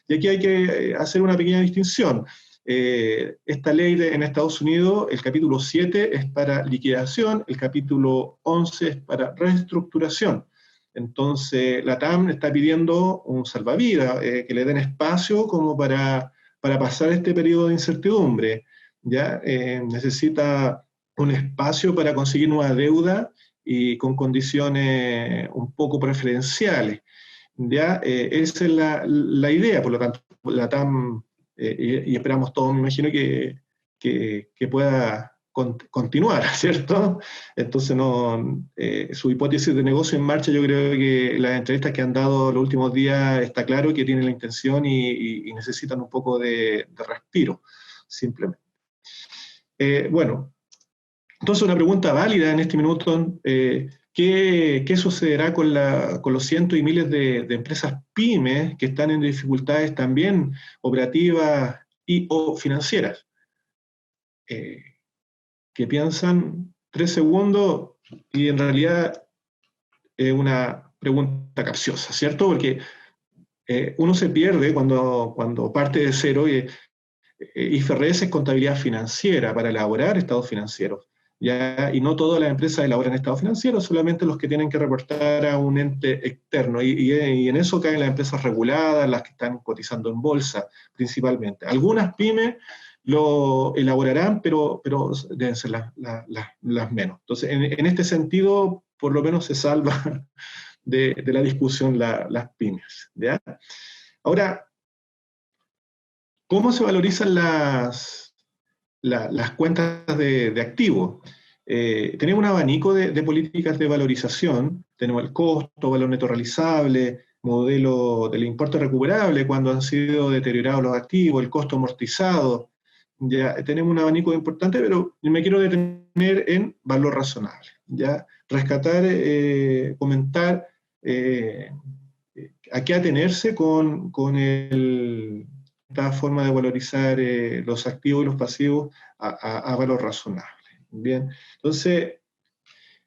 Y aquí hay que hacer una pequeña distinción. Esta ley en Estados Unidos, el capítulo 7 es para liquidación, el capítulo 11 es para reestructuración. Entonces, la TAM está pidiendo un salvavidas, que le den espacio como para pasar este periodo de incertidumbre. ¿Ya? Necesita un espacio para conseguir nueva deuda y con condiciones un poco preferenciales. ¿Ya? Esa es la idea, por lo tanto, la TAM, y esperamos todos, me imagino, que pueda continuar, ¿cierto? Entonces, su hipótesis de negocio en marcha, yo creo que las entrevistas que han dado los últimos días está claro que tienen la intención y necesitan un poco de respiro, simplemente. Bueno, entonces una pregunta válida en este minuto, ¿qué sucederá con los cientos y miles de empresas pymes que están en dificultades también operativas y o financieras? Que piensan 3 segundos y en realidad es una pregunta capciosa, ¿cierto? Porque uno se pierde cuando parte de cero y IFRS es contabilidad financiera para elaborar estados financieros. ¿Ya? Y no todas las empresas elaboran estados financieros, solamente los que tienen que reportar a un ente externo. Y en eso caen las empresas reguladas, las que están cotizando en bolsa principalmente. Algunas pymes lo elaborarán, pero deben ser las menos. Entonces, en este sentido, por lo menos se salva de la discusión las pymes. ¿Ya? Ahora, ¿cómo se valorizan las cuentas de activos? Tenemos un abanico de políticas de valorización. Tenemos el costo, valor neto realizable, modelo del importe recuperable cuando han sido deteriorados los activos, el costo amortizado. Ya tenemos un abanico importante, pero me quiero detener en valor razonable. ¿Ya? Rescatar, comentar a qué atenerse con esta forma de valorizar los activos y los pasivos a valor razonable. Bien, entonces,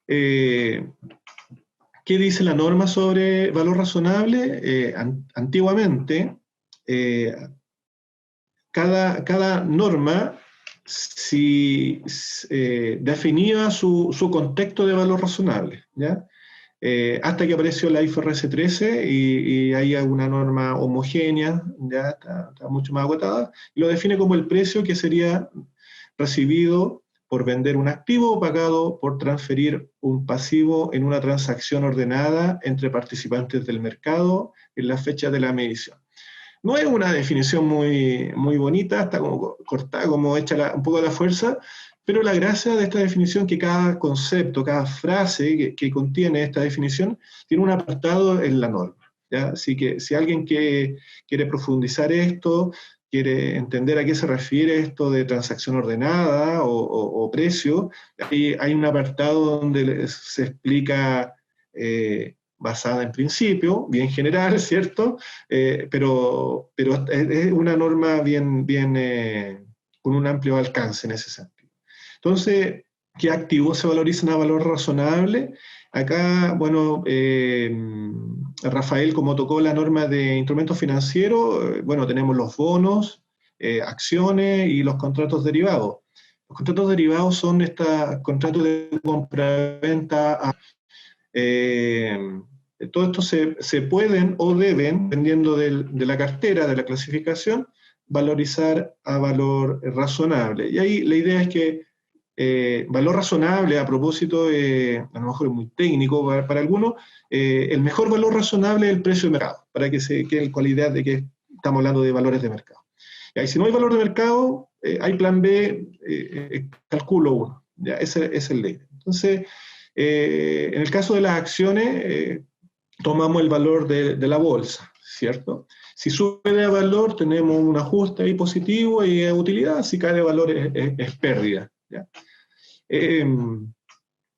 ¿qué dice la norma sobre valor razonable? Antiguamente, cada norma definía su contexto de valor razonable, ¿ya? Hasta que apareció la IFRS 13 y hay una norma homogénea, ya está mucho más agotada, y lo define como el precio que sería recibido por vender un activo o pagado por transferir un pasivo en una transacción ordenada entre participantes del mercado en la fecha de la medición. No es una definición muy bonita, está como cortada, como hecha un poco a la fuerza, pero la gracia de esta definición es que cada concepto, cada frase que contiene esta definición tiene un apartado en la norma. ¿Ya? Así que si alguien quiere profundizar esto, quiere entender a qué se refiere esto de transacción ordenada o precio, hay un apartado donde se explica basada en principio, bien general, ¿cierto? Pero es una norma bien con un amplio alcance en ese sentido. Entonces, ¿qué activos se valorizan a valor razonable? Acá, bueno, Rafael, como tocó la norma de instrumentos financieros, bueno, tenemos los bonos, acciones y los contratos derivados. Los contratos derivados son estos contratos de compra-venta. Todo esto se pueden o deben, dependiendo de la cartera, de la clasificación, valorizar a valor razonable. Y ahí la idea es que valor razonable, a propósito, a lo mejor es muy técnico para algunos, el mejor valor razonable es el precio de mercado, para que se quede con la idea de que estamos hablando de valores de mercado. Y si no hay valor de mercado, hay plan B, calculo 1. ¿Ya? Esa es la idea. Entonces, en el caso de las acciones, tomamos el valor de la bolsa, ¿cierto? Si sube de valor, tenemos un ajuste ahí positivo y es utilidad. Si cae de valor, es pérdida. ¿Ya?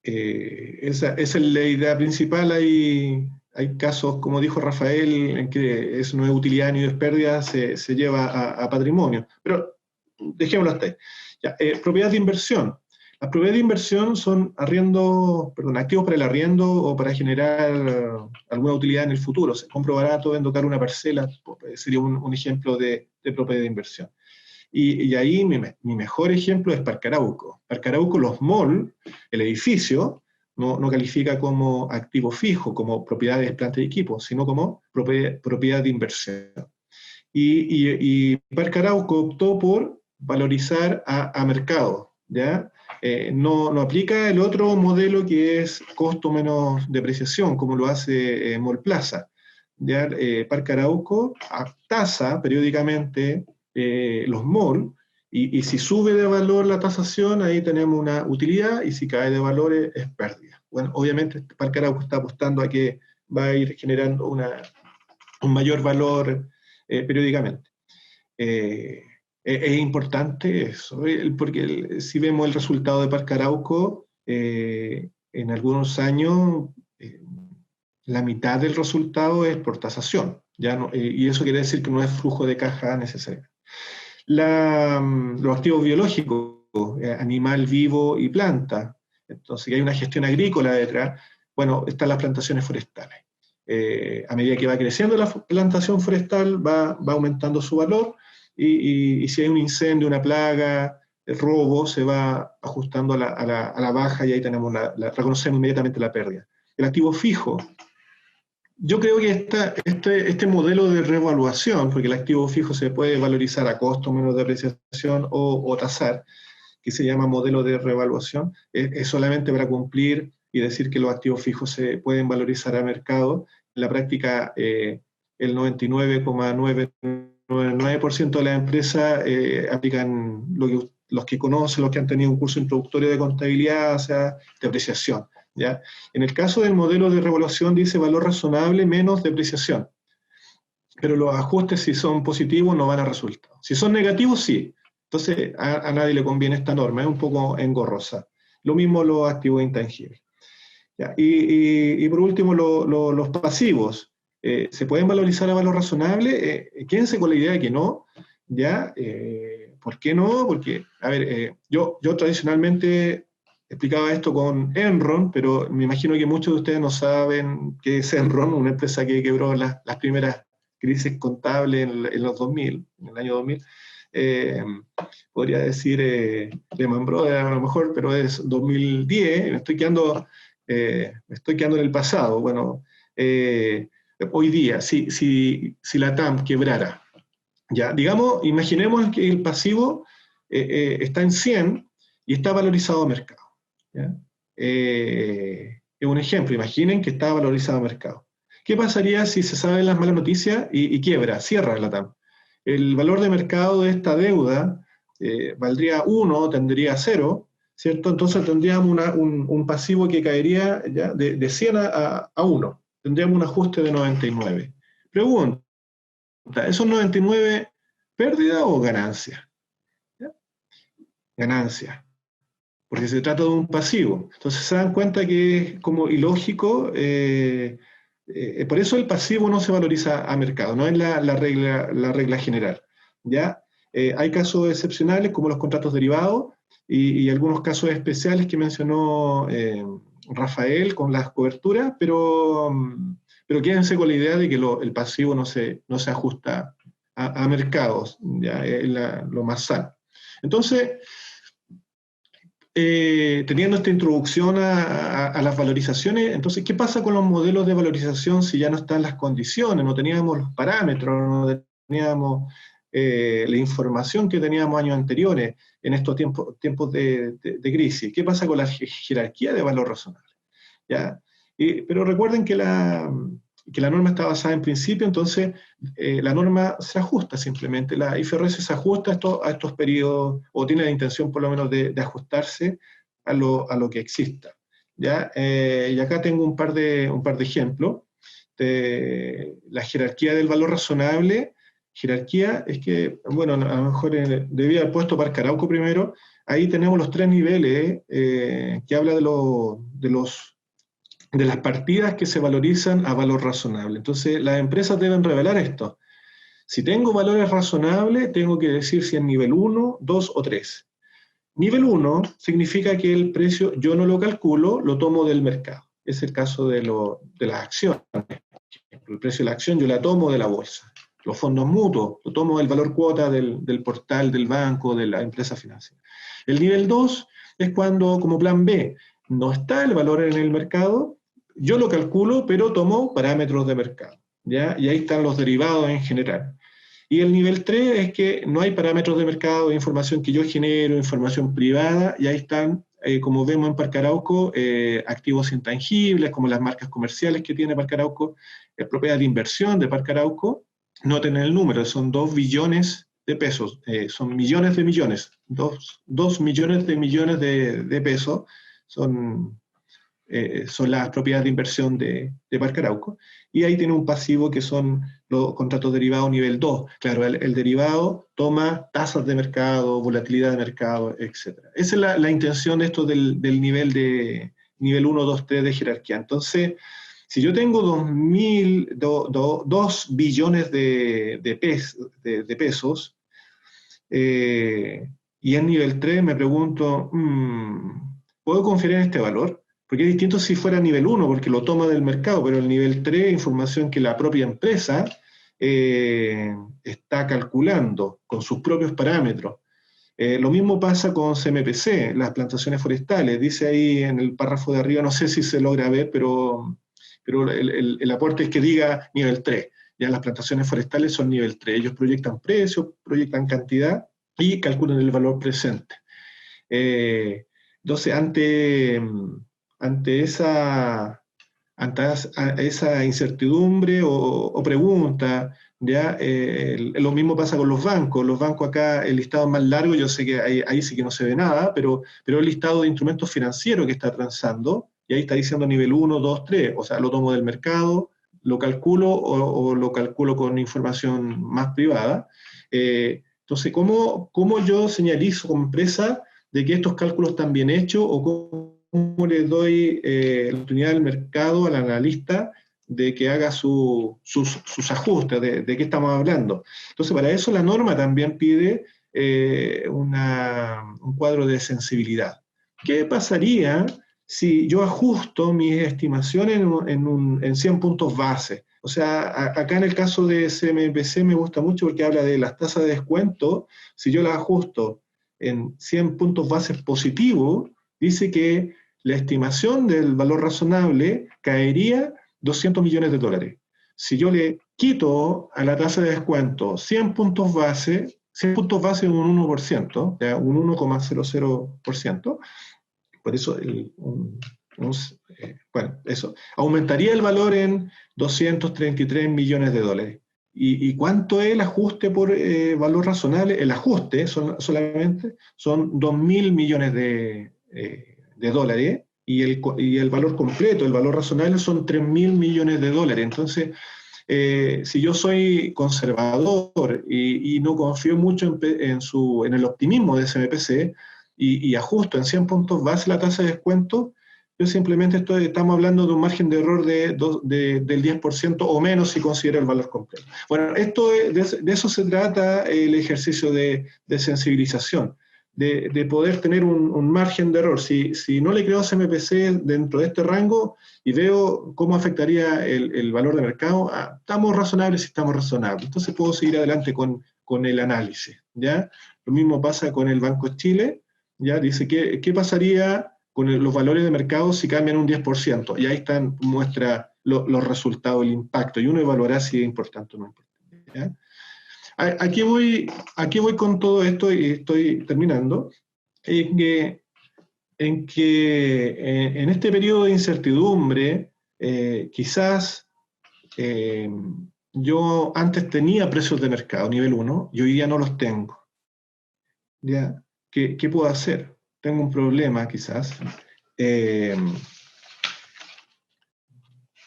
Esa es la idea principal ahí hay casos, como dijo Rafael, en que eso no es utilidad ni es pérdida, se lleva a patrimonio. Pero dejémoslo hasta ahí. Ya, propiedad de inversión. Las propiedades de inversión son activos para el arriendo o para generar alguna utilidad en el futuro. Se compro barato, vendo caro una parcela, sería un ejemplo de propiedad de inversión. Y ahí mi mejor ejemplo es Parque Arauco. Parque Arauco, los malls, el edificio, no califica como activo fijo, como propiedad de planta y equipo, sino como propiedad de inversión. Y Parque Arauco optó por valorizar a mercado, ¿ya? No aplica el otro modelo que es costo menos depreciación, como lo hace Mall Plaza. ¿Ya? Parque Arauco tasa periódicamente los malls, y si sube de valor la tasación, ahí tenemos una utilidad, y si cae de valor es pérdida. Bueno, obviamente Parque Arauco está apostando a que va a ir generando un mayor valor periódicamente. Es importante eso, porque si vemos el resultado de Parque Arauco, en algunos años la mitad del resultado es por tasación, ¿ya? Y eso quiere decir que no es flujo de caja necesario. Los activos biológicos, animal vivo y planta, entonces hay una gestión agrícola detrás. Bueno, están las plantaciones forestales. A medida que va creciendo la plantación forestal, va aumentando su valor, y si hay un incendio, una plaga, el robo, se va ajustando a la baja, y ahí tenemos reconocemos inmediatamente la pérdida. El activo fijo. Yo creo que este modelo de revaluación, porque el activo fijo se puede valorizar a costo menos depreciación o tasar, que se llama modelo de revaluación, es solamente para cumplir y decir que los activos fijos se pueden valorizar a mercado. En la práctica, el 99,999% de las empresas aplican los que conocen, los que han tenido un curso introductorio de contabilidad, o sea, depreciación, ¿ya? En el caso del modelo de revaluación dice valor razonable menos depreciación, pero los ajustes, si son positivos, no van a resultar. Si son negativos, sí. Entonces a nadie le conviene esta norma, es un poco engorrosa. Lo mismo los activos intangibles. ¿Ya? Y por último, los pasivos. ¿Se pueden valorizar a valor razonable? Quédense con la idea de que no. ¿Ya? ¿Por qué no? Porque, a ver, yo tradicionalmente explicaba esto con Enron, pero me imagino que muchos de ustedes no saben qué es Enron, una empresa que quebró las primeras crisis contables en los 2000, en el año 2000. Podría decir Lehman Brothers a lo mejor, pero es 2010, me estoy quedando en el pasado. Bueno, hoy día, si la TAM quebrara, ya, digamos, imaginemos que el pasivo está en 100 y está valorizado a mercado. ¿Ya? Es un ejemplo, imaginen que está valorizado a mercado. ¿Qué pasaría si se saben las malas noticias y quiebra, cierra la TAM? El valor de mercado de esta deuda valdría 1, tendría 0, ¿cierto? Entonces tendríamos un pasivo que caería ya de 100 a 1. Tendríamos un ajuste de 99. Pregunta, ¿esos 99 pérdida o ganancia? ¿Ya? Ganancia, porque se trata de un pasivo. Entonces se dan cuenta que es como ilógico. Por eso el pasivo no se valoriza a mercado, no es la regla general. ¿Ya? Hay casos excepcionales como los contratos derivados y algunos casos especiales que mencionó Rafael con las coberturas, pero quédense con la idea de que el pasivo no se ajusta a mercados, ¿ya? Es lo más sano. Entonces, teniendo esta introducción a las valorizaciones, entonces, ¿qué pasa con los modelos de valorización si ya no están las condiciones, no teníamos los parámetros, no teníamos la información que teníamos años anteriores en estos tiempos de crisis? ¿Qué pasa con la jerarquía de valor razonable? ¿Ya? Pero recuerden que la norma está basada en principio, entonces la norma se ajusta simplemente. La IFRS se ajusta a estos periodos, o tiene la intención por lo menos de ajustarse a lo que exista. ¿Ya? Y acá tengo un par de ejemplos de la jerarquía del valor razonable. Jerarquía es que, bueno, a lo mejor debía haber puesto Parque Arauco primero. Ahí tenemos los 3 niveles que habla de los de las partidas que se valorizan a valor razonable. Entonces, las empresas deben revelar esto. Si tengo valores razonables, tengo que decir si es nivel 1, 2 o 3. Nivel 1 significa que el precio yo no lo calculo, lo tomo del mercado. Es el caso de las acciones. El precio de la acción yo la tomo de la bolsa. Los fondos mutuos, lo tomo del valor cuota del portal, del banco, de la empresa financiera. El nivel 2 es cuando, como plan B, no está el valor en el mercado, yo lo calculo, pero tomo parámetros de mercado, ¿ya? Y ahí están los derivados en general. Y el nivel 3 es que no hay parámetros de mercado, información que yo genero, información privada, y ahí están, como vemos en Parque Arauco, activos intangibles, como las marcas comerciales que tiene Parque Arauco, propiedad de inversión de Parque Arauco. Noten el número, son 2 billones de pesos, son millones de millones, 2 millones de pesos son las propiedades de inversión de Parque Arauco, y ahí tiene un pasivo que son los contratos derivados nivel 2. Claro, el derivado toma tasas de mercado, volatilidad de mercado, etc. Esa es la intención de esto del nivel 1, 2, 3 de jerarquía. Entonces, si yo tengo 2 billones de pesos, y en nivel 3 me pregunto, ¿puedo confiar en este valor? Porque es distinto si fuera nivel 1, porque lo toma del mercado, pero el nivel 3, información que la propia empresa está calculando con sus propios parámetros. Lo mismo pasa con CMPC, las plantaciones forestales. Dice ahí en el párrafo de arriba, no sé si se logra ver, pero el aporte es que diga nivel 3. Ya las plantaciones forestales son nivel 3. Ellos proyectan precios, proyectan cantidad y calculan el valor presente. Entonces, ante esa incertidumbre o pregunta, ¿ya? Lo mismo pasa con los bancos. Los bancos acá, el listado es más largo, yo sé que ahí sí que no se ve nada, pero el listado de instrumentos financieros que está transando, y ahí está diciendo nivel 1, 2, 3, o sea, lo tomo del mercado, lo calculo o lo calculo con información más privada. Entonces, ¿cómo yo señalizo como empresa de que estos cálculos están bien hechos, o cómo le doy la oportunidad al mercado, al analista, de que haga sus ajustes, de qué estamos hablando? Entonces, para eso la norma también pide un cuadro de sensibilidad. ¿Qué pasaría si yo ajusto mis estimaciones en 100 puntos base? O sea, acá en el caso de CMPC me gusta mucho porque habla de las tasas de descuento. Si yo las ajusto en 100 puntos bases positivos, dice que la estimación del valor razonable caería 200 millones de dólares. Si yo le quito a la tasa de descuento 100 puntos base es un 1%, ¿ya? Un 1,00%, por eso bueno, eso, aumentaría el valor en 233 millones de dólares. ¿Y cuánto es el ajuste por valor razonable? El ajuste solamente son 2.000 millones de dólares, y el valor completo, el valor razonable, son 3.000 millones de dólares. Entonces, si yo soy conservador y no confío mucho en el optimismo de CMPC, y ajusto en 100 puntos base la tasa de descuento, yo simplemente estamos hablando de un margen de error del 10% o menos si considero el valor completo. Bueno, de eso se trata el ejercicio de sensibilización, de poder tener un margen de error. Si no le creo a CMPC dentro de este rango y veo cómo afectaría el valor de mercado, estamos razonables y estamos razonables. Entonces puedo seguir adelante con el análisis, ¿ya? Lo mismo pasa con el Banco de Chile, ¿ya? Dice, ¿qué pasaría con los valores de mercado si cambian un 10%? Y ahí muestra los resultados, el impacto, y uno evaluará si es importante o no importante, ¿ya? Aquí voy con todo esto, y estoy terminando, en que en este periodo de incertidumbre, quizás yo antes tenía precios de mercado nivel 1 y hoy día no los tengo, ¿ya? ¿Qué puedo hacer? Tengo un problema quizás.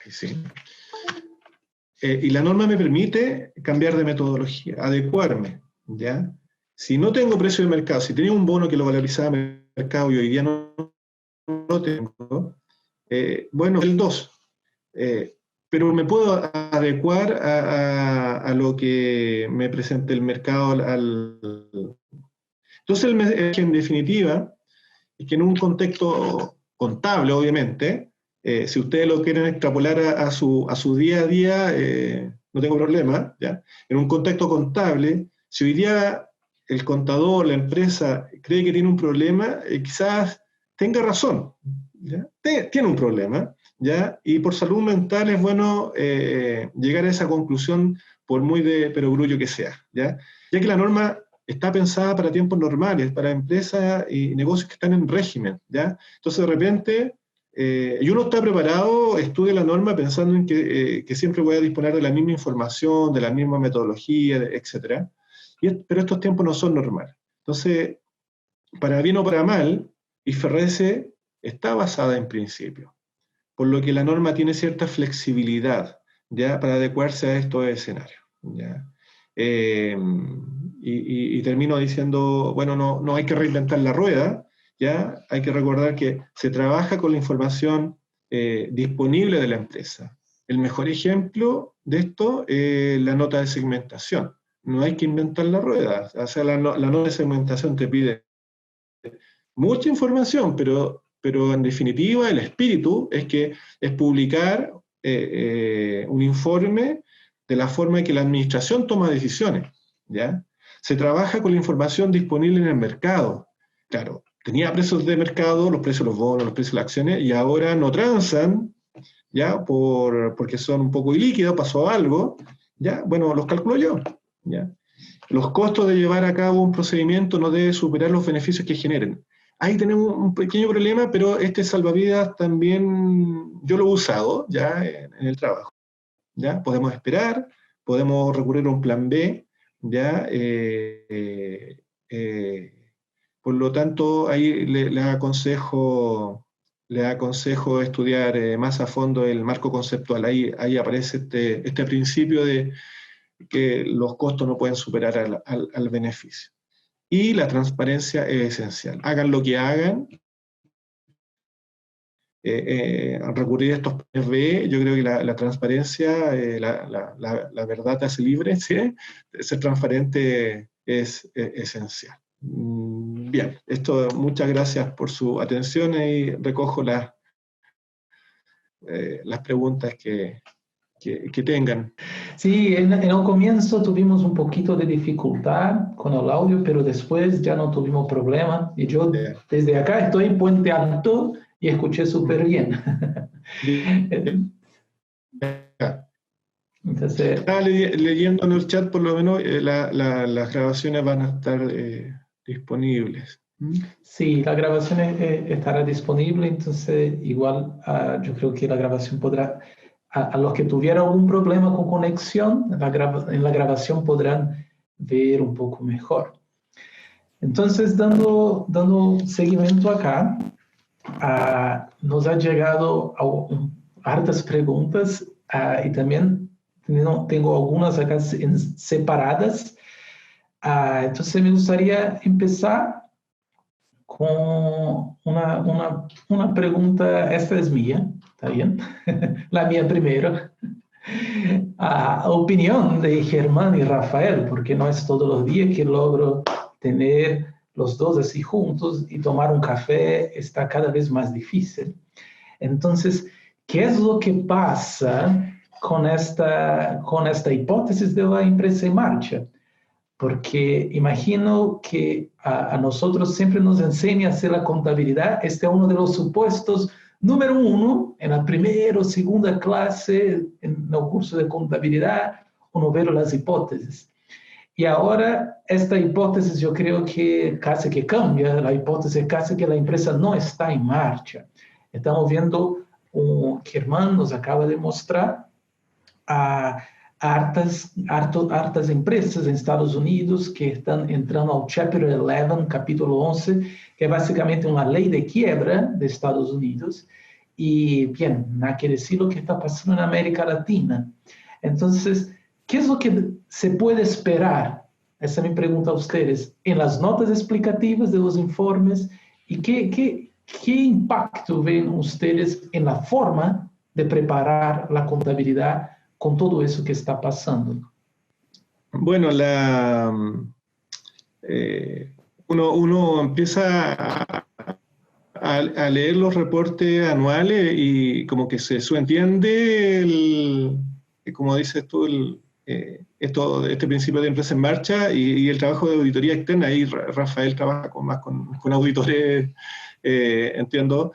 Sí. Y la norma me permite cambiar de metodología, adecuarme, ¿ya? Si no tengo precio de mercado, si tenía un bono que lo valorizaba en el mercado y hoy día no lo tengo, bueno, el 2. Pero me puedo adecuar a lo que me presenta el mercado. Entonces, en definitiva, es que en un contexto contable, obviamente, si ustedes lo quieren extrapolar a su día a día, no tengo problema, ¿ya? En un contexto contable, si hoy día el contador, la empresa, cree que tiene un problema, quizás tenga razón, ¿ya? Tiene un problema, ¿ya? Y por salud mental es bueno llegar a esa conclusión, por muy de perogrullo que sea, ¿ya? Ya que la norma está pensada para tiempos normales, para empresas y negocios que están en régimen, ¿ya? Entonces, de repente, y uno está preparado, estudia la norma pensando en que siempre voy a disponer de la misma información, de la misma metodología, etc. Pero estos tiempos no son normales. Entonces, para bien o para mal, IFRS está basada en principios, por lo que la norma tiene cierta flexibilidad, ¿ya? Para adecuarse a estos escenarios, ¿ya? Y termino diciendo, bueno, no hay que reinventar la rueda, ¿ya? Hay que recordar que se trabaja con la información disponible de la empresa. El mejor ejemplo de esto es la nota de segmentación. No hay que inventar la rueda. O sea, la nota de segmentación te pide mucha información, pero en definitiva el espíritu es publicar un informe de la forma en que la administración toma decisiones, ¿ya? Se trabaja con la información disponible en el mercado. Claro, tenía precios de mercado, los precios de los bonos, los precios de las acciones, y ahora no transan, ¿ya? Porque son un poco ilíquidos, pasó algo, ¿ya? Bueno, los calculo yo, ¿ya? Los costos de llevar a cabo un procedimiento no deben superar los beneficios que generen. Ahí tenemos un pequeño problema, pero este salvavidas también yo lo he usado ya en el trabajo. ¿Ya? Podemos esperar, podemos recurrir a un plan B, ¿ya? Por lo tanto, ahí les aconsejo estudiar más a fondo el marco conceptual. Ahí aparece este principio de que los costos no pueden superar al beneficio. Y la transparencia es esencial. Hagan lo que hagan, recurrir a estos planes B, yo creo que la transparencia, la verdad te hace libre, ¿sí? Ser transparente es esencial. Bien, muchas gracias por su atención y recojo las preguntas que tengan. Sí, en el comienzo tuvimos un poquito de dificultad con el audio, pero después ya no tuvimos problema. Y yo desde acá estoy en Puente Alto y escuché súper bien. Entonces, estaba leyendo en el chat, por lo menos, las grabaciones van a estar disponibles. Sí, la grabación estará disponible, entonces igual yo creo que la grabación podrá... A los que tuvieran algún problema con conexión, en la grabación podrán ver un poco mejor. Entonces, dando seguimiento acá, nos han llegado hartas preguntas y también tengo algunas acá separadas. Entonces, me gustaría empezar con una pregunta, esta es mía, ¿está bien? La mía primero. A opinión de Germán y Rafael, porque no es todos los días que logro tener los dos así juntos y tomar un café está cada vez más difícil. Entonces, ¿qué es lo que pasa con esta hipótesis de la empresa en marcha? Porque imagino que a nosotros siempre nos enseña a hacer la contabilidad. Este es uno de los supuestos número 1 en la primera o segunda clase en el curso de contabilidad, uno ve las hipótesis. Y ahora esta hipótesis yo creo que casi que cambia, la hipótesis casi que la empresa no está en marcha. Estamos viendo, Germán nos acaba de mostrar hartas empresas en Estados Unidos que están entrando al Chapter 11, capítulo 11, que es básicamente una ley de quiebra de Estados Unidos. Y bien, nada que decir lo que está pasando en América Latina. Entonces, ¿qué es lo que se puede esperar? Esa es mi pregunta a ustedes. En las notas explicativas de los informes, ¿y qué ¿qué impacto ven ustedes en la forma de preparar la contabilidad con todo eso que está pasando? Bueno, uno empieza a leer los reportes anuales y como que se subentiende, como dices tú, este principio de empresa en marcha y el trabajo de auditoría externa. Ahí Rafael trabaja más con auditores, entiendo,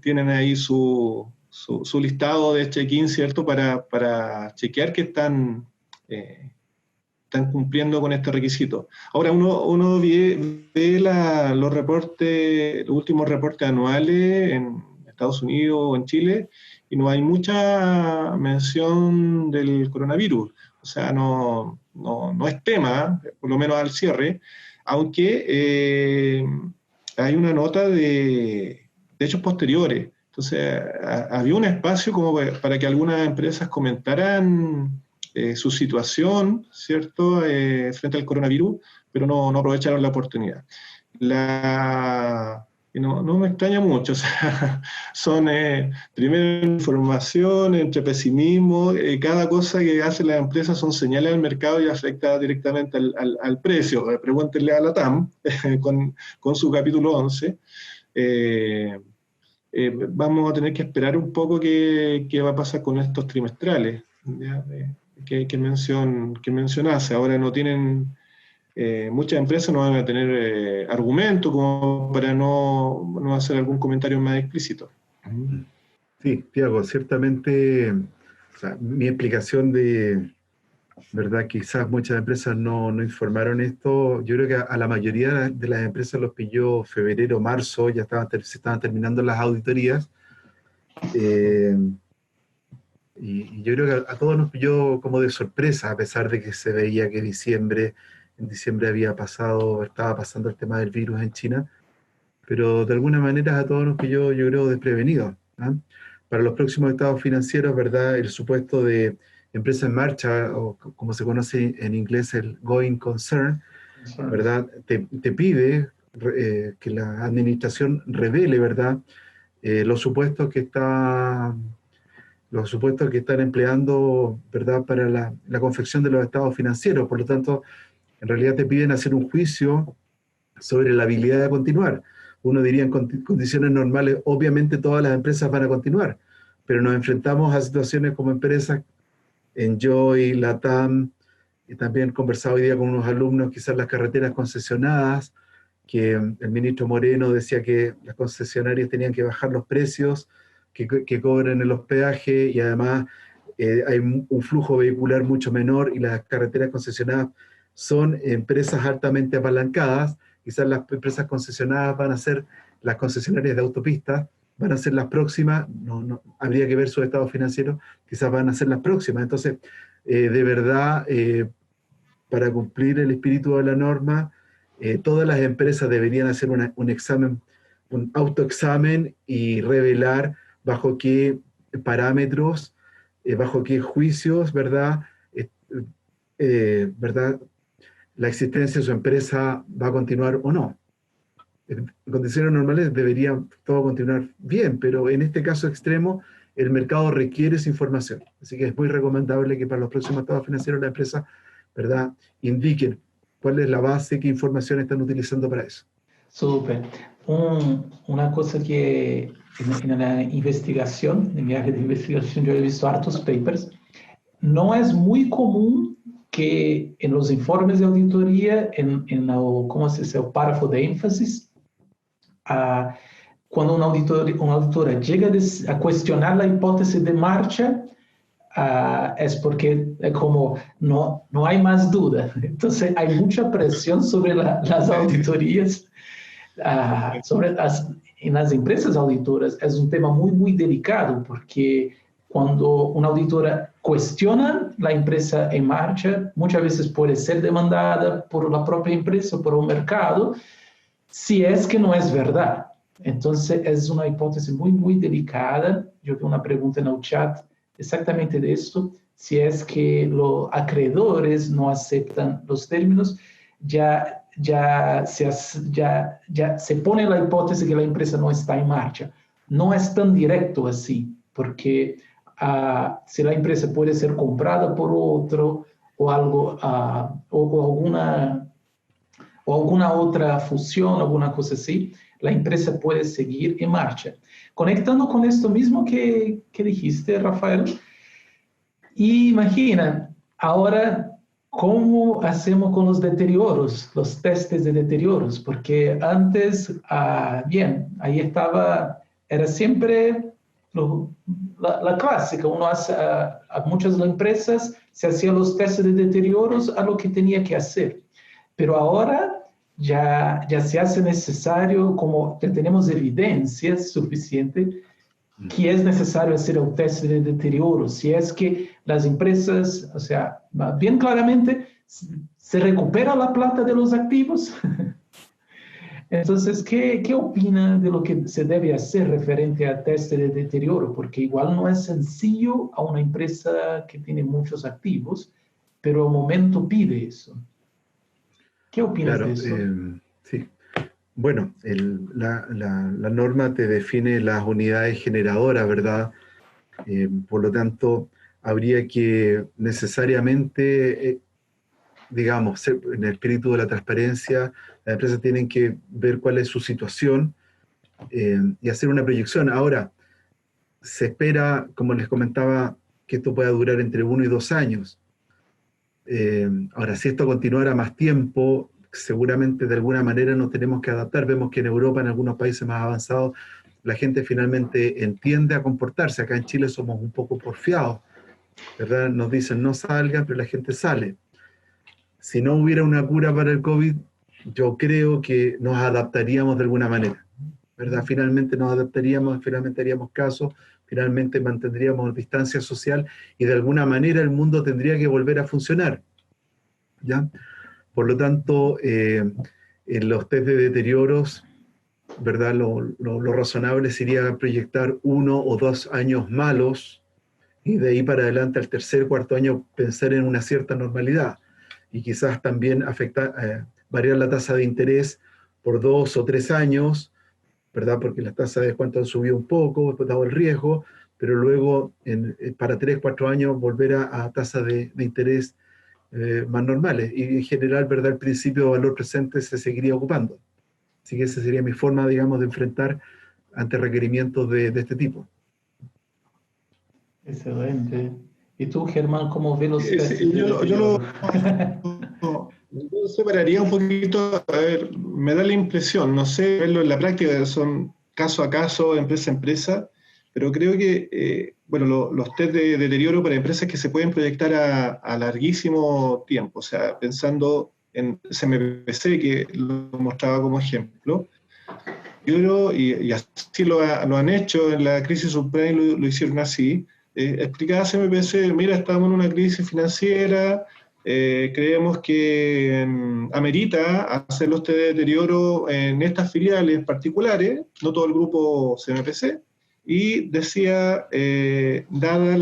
tienen ahí su listado de check-in, ¿cierto? Para chequear que están cumpliendo con este requisito. Ahora uno ve los reportes, los últimos reportes anuales en Estados Unidos o en Chile, y no hay mucha mención del coronavirus. O sea, no es tema, por lo menos al cierre, aunque hay una nota de hechos posteriores. Entonces, había un espacio como para que algunas empresas comentaran su situación, ¿cierto?, frente al coronavirus, pero no aprovecharon la oportunidad. No me extraña mucho, o sea, son primero información, entre pesimismo, cada cosa que hace la empresa son señales al mercado y afecta directamente al precio. Pregúntenle a la TAM con su capítulo 11. Vamos a tener que esperar un poco qué va a pasar con estos trimestrales, ¿ya? Que mencionaste. Ahora no tienen, muchas empresas no van a tener argumento como para no hacer algún comentario más explícito. Sí, Tiago, ciertamente, o sea, mi explicación de, ¿verdad? Quizás muchas empresas no informaron esto. Yo creo que a la mayoría de las empresas los pilló febrero, marzo, ya se estaban terminando las auditorías. Y yo creo que a todos nos pilló como de sorpresa, a pesar de que se veía que en diciembre estaba pasando el tema del virus en China, pero de alguna manera a todos nos pilló, yo creo, desprevenidos, ¿ah? Para los próximos estados financieros, ¿verdad? El supuesto de empresa en marcha, o como se conoce en inglés, el going concern, ¿verdad? Te pide que la administración revele, ¿verdad? Los supuestos que están empleando, ¿verdad?, para la confección de los estados financieros. Por lo tanto, en realidad te piden hacer un juicio sobre la habilidad de continuar. Uno diría en condiciones normales, obviamente todas las empresas van a continuar, pero nos enfrentamos a situaciones como empresas Enjoy, Latam, y también he conversado hoy día con unos alumnos, quizás las carreteras concesionadas, que el ministro Moreno decía que las concesionarias tenían que bajar los precios que cobran en los peajes, y además hay un flujo vehicular mucho menor, y las carreteras concesionadas son empresas altamente apalancadas. Quizás las empresas concesionadas van a ser las concesionarias de autopistas, van a ser las próximas, habría que ver su estado financiero, quizás van a ser las próximas. Entonces, de verdad, para cumplir el espíritu de la norma, todas las empresas deberían hacer un examen, un autoexamen, y revelar bajo qué parámetros, bajo qué juicios, ¿verdad? ¿Verdad? La existencia de su empresa va a continuar o no. En condiciones normales debería todo continuar bien, pero en este caso extremo, el mercado requiere esa información. Así que es muy recomendable que para los próximos estados financieros la empresa, ¿verdad?, indiquen cuál es la base, qué información están utilizando para eso. Súper. Una cosa que en la investigación, en mi área de investigación, yo he visto hartos papers. No es muy común que en los informes de auditoría, ¿cómo se dice? El párrafo de énfasis, cuando una auditora llega a cuestionar la hipótesis de marcha, es porque como no hay más duda. Entonces hay mucha presión sobre las auditorías, en las empresas auditoras. Es un tema muy, muy delicado, porque cuando una auditora cuestiona la empresa en marcha, muchas veces puede ser demandada por la propia empresa, por un mercado, si es que no es verdad. Entonces, es una hipótesis muy, muy delicada. Yo vi una pregunta en el chat exactamente de esto. Si es que los acreedores no aceptan los términos, ya ya se pone la hipótesis que la empresa no está en marcha. No es tan directo así, porque si la empresa puede ser comprada por otro o algo, o alguna otra fusión, alguna cosa así, la empresa puede seguir en marcha. Conectando con esto mismo que dijiste, Rafael, imagina, ahora, ¿cómo hacemos con los deterioros, los testes de deterioros? Porque antes, bien, ahí era siempre la clásica, uno hace, a muchas empresas se hacían los testes de deterioros a lo que tenía que hacer. Pero ahora ya se hace necesario, como ya tenemos evidencia suficiente, que es necesario hacer el test de deterioro. Si es que las empresas, o sea, bien claramente, se recupera la plata de los activos. Entonces, ¿qué opina de lo que se debe hacer referente al test de deterioro? Porque igual no es sencillo a una empresa que tiene muchos activos, pero al momento pide eso. ¿Qué opinas de eso? Sí. Bueno, la norma te define las unidades generadoras, ¿verdad? Por lo tanto, habría que necesariamente, digamos, en el espíritu de la transparencia, las empresas tienen que ver cuál es su situación y hacer una proyección. Ahora, se espera, como les comentaba, que esto pueda durar entre 1 y 2 años. Ahora, si esto continuara más tiempo, seguramente de alguna manera nos tenemos que adaptar. Vemos que en Europa, en algunos países más avanzados, la gente finalmente entiende a comportarse. Acá en Chile somos un poco porfiados, ¿verdad? Nos dicen no salgan, pero la gente sale. Si no hubiera una cura para el COVID, yo creo que nos adaptaríamos de alguna manera, ¿verdad? Finalmente nos adaptaríamos, finalmente haríamos caso, finalmente mantendríamos distancia social y de alguna manera el mundo tendría que volver a funcionar, ¿ya? Por lo tanto, en los test de deterioros, ¿verdad? Lo razonable sería proyectar 1 o 2 años malos y de ahí para adelante al tercer, cuarto año pensar en una cierta normalidad y quizás también variar la tasa de interés por 2 o 3 años, ¿verdad? Porque las tasas de descuento han subido un poco, dado el riesgo, pero luego para 3, 4 años volver a tasas de interés más normales. Y en general, ¿verdad? El principio de valor presente se seguiría ocupando. Así que esa sería mi forma, digamos, de enfrentar ante requerimientos de este tipo. Excelente. ¿Y tú, Germán, cómo ves los testes Sí, de yo deterioro? separaría un poquito, a ver, me da la impresión, no sé, verlo en la práctica, son caso a caso, empresa a empresa, pero creo que, bueno, los test de deterioro para empresas que se pueden proyectar a larguísimo tiempo, o sea, pensando en CMPC, que lo mostraba como ejemplo, yo creo, y así lo han hecho en la crisis subprime, lo hicieron así, explicaba CMPC, mira, estamos en una crisis financiera, creemos que amerita hacer los test de deterioro en estas filiales particulares, no todo el grupo CMPC, y decía, dada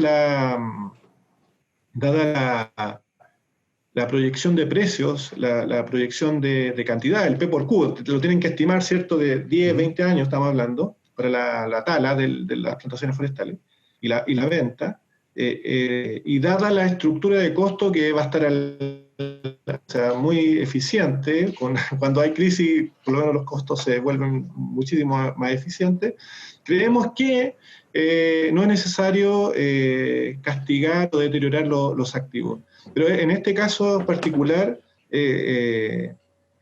la proyección de precios, la proyección de cantidad, el P por Q, lo tienen que estimar, ¿cierto?, de 10, 20 años estamos hablando, para la tala de las plantaciones forestales y la venta, y dada la estructura de costo que va a estar o sea, muy eficiente, cuando hay crisis, por lo menos los costos se vuelven muchísimo más eficientes, creemos que no es necesario castigar o deteriorar los activos. Pero en este caso particular, el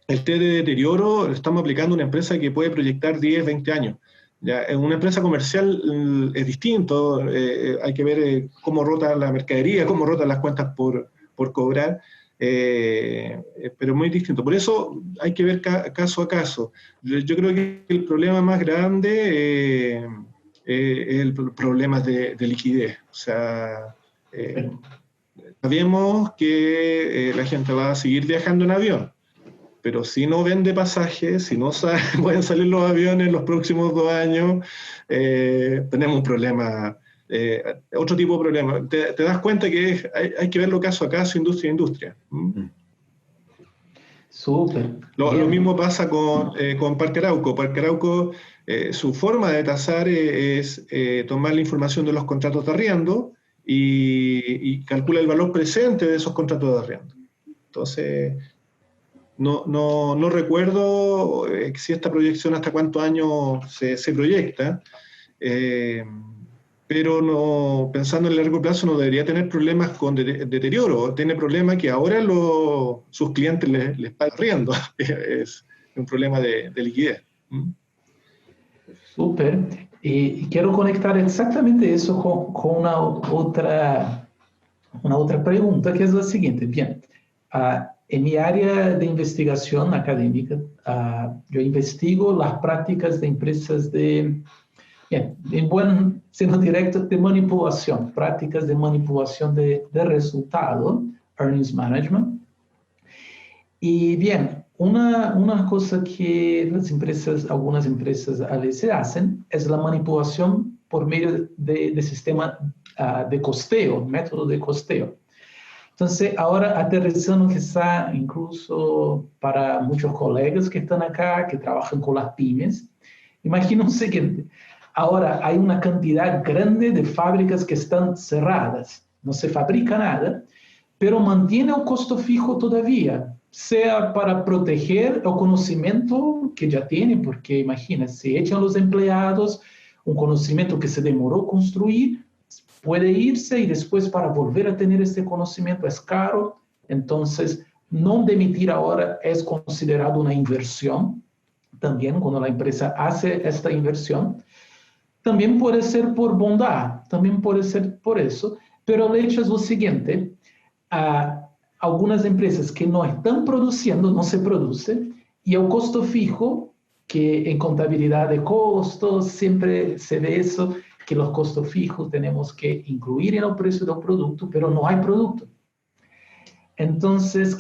test de deterioro lo estamos aplicando a una empresa que puede proyectar 10, 20 años. Ya, en una empresa comercial es distinto, hay que ver cómo rota la mercadería, cómo rotan las cuentas por cobrar, pero muy distinto. Por eso hay que ver caso a caso. Yo creo que el problema más grande es el problema de liquidez. O sea, sabemos que la gente va a seguir viajando en avión, pero si no vende pasajes, si no pueden salir los aviones en los próximos 2 años, tenemos un problema, otro tipo de problema. Te das cuenta que hay que verlo caso a caso, industria a industria. Súper. Lo mismo pasa con Parque Arauco. Parque Arauco, su forma de tasar es tomar la información de los contratos de arriendo y calcula el valor presente de esos contratos de arriendo. Entonces, no recuerdo si esta proyección hasta cuántos años se proyecta, pero pensando en el largo plazo no debería tener problemas con deterioro. Tiene problemas que ahora sus clientes les pagan arriendo. Es un problema de liquidez. Súper. Y quiero conectar exactamente eso con una otra pregunta, que es la siguiente. Bien, en mi área de investigación académica, yo investigo las prácticas de empresas bien, en buen sentido directo, de manipulación, prácticas de manipulación de resultado, earnings management. Y bien, una cosa que algunas empresas a veces hacen es la manipulación por medio de sistema de costeo, método de costeo. Entonces, ahora aterrizando quizá incluso para muchos colegas que están acá, que trabajan con las pymes, imagina lo siguiente. Ahora hay una cantidad grande de fábricas que están cerradas, no se fabrica nada, pero mantiene el costo fijo todavía, sea para proteger el conocimiento que ya tiene, porque imagina, si echan los empleados, un conocimiento que se demoró construir, puede irse y después para volver a tener este conocimiento es caro, entonces no demitir ahora es considerado una inversión, también cuando la empresa hace esta inversión. También puede ser por bondad, también puede ser por eso, pero el hecho es lo siguiente, algunas empresas que no están produciendo, no se produce, y el costo fijo, que en contabilidad de costos siempre se ve eso, que los costos fijos tenemos que incluir en el precio del producto, pero no hay producto. Entonces,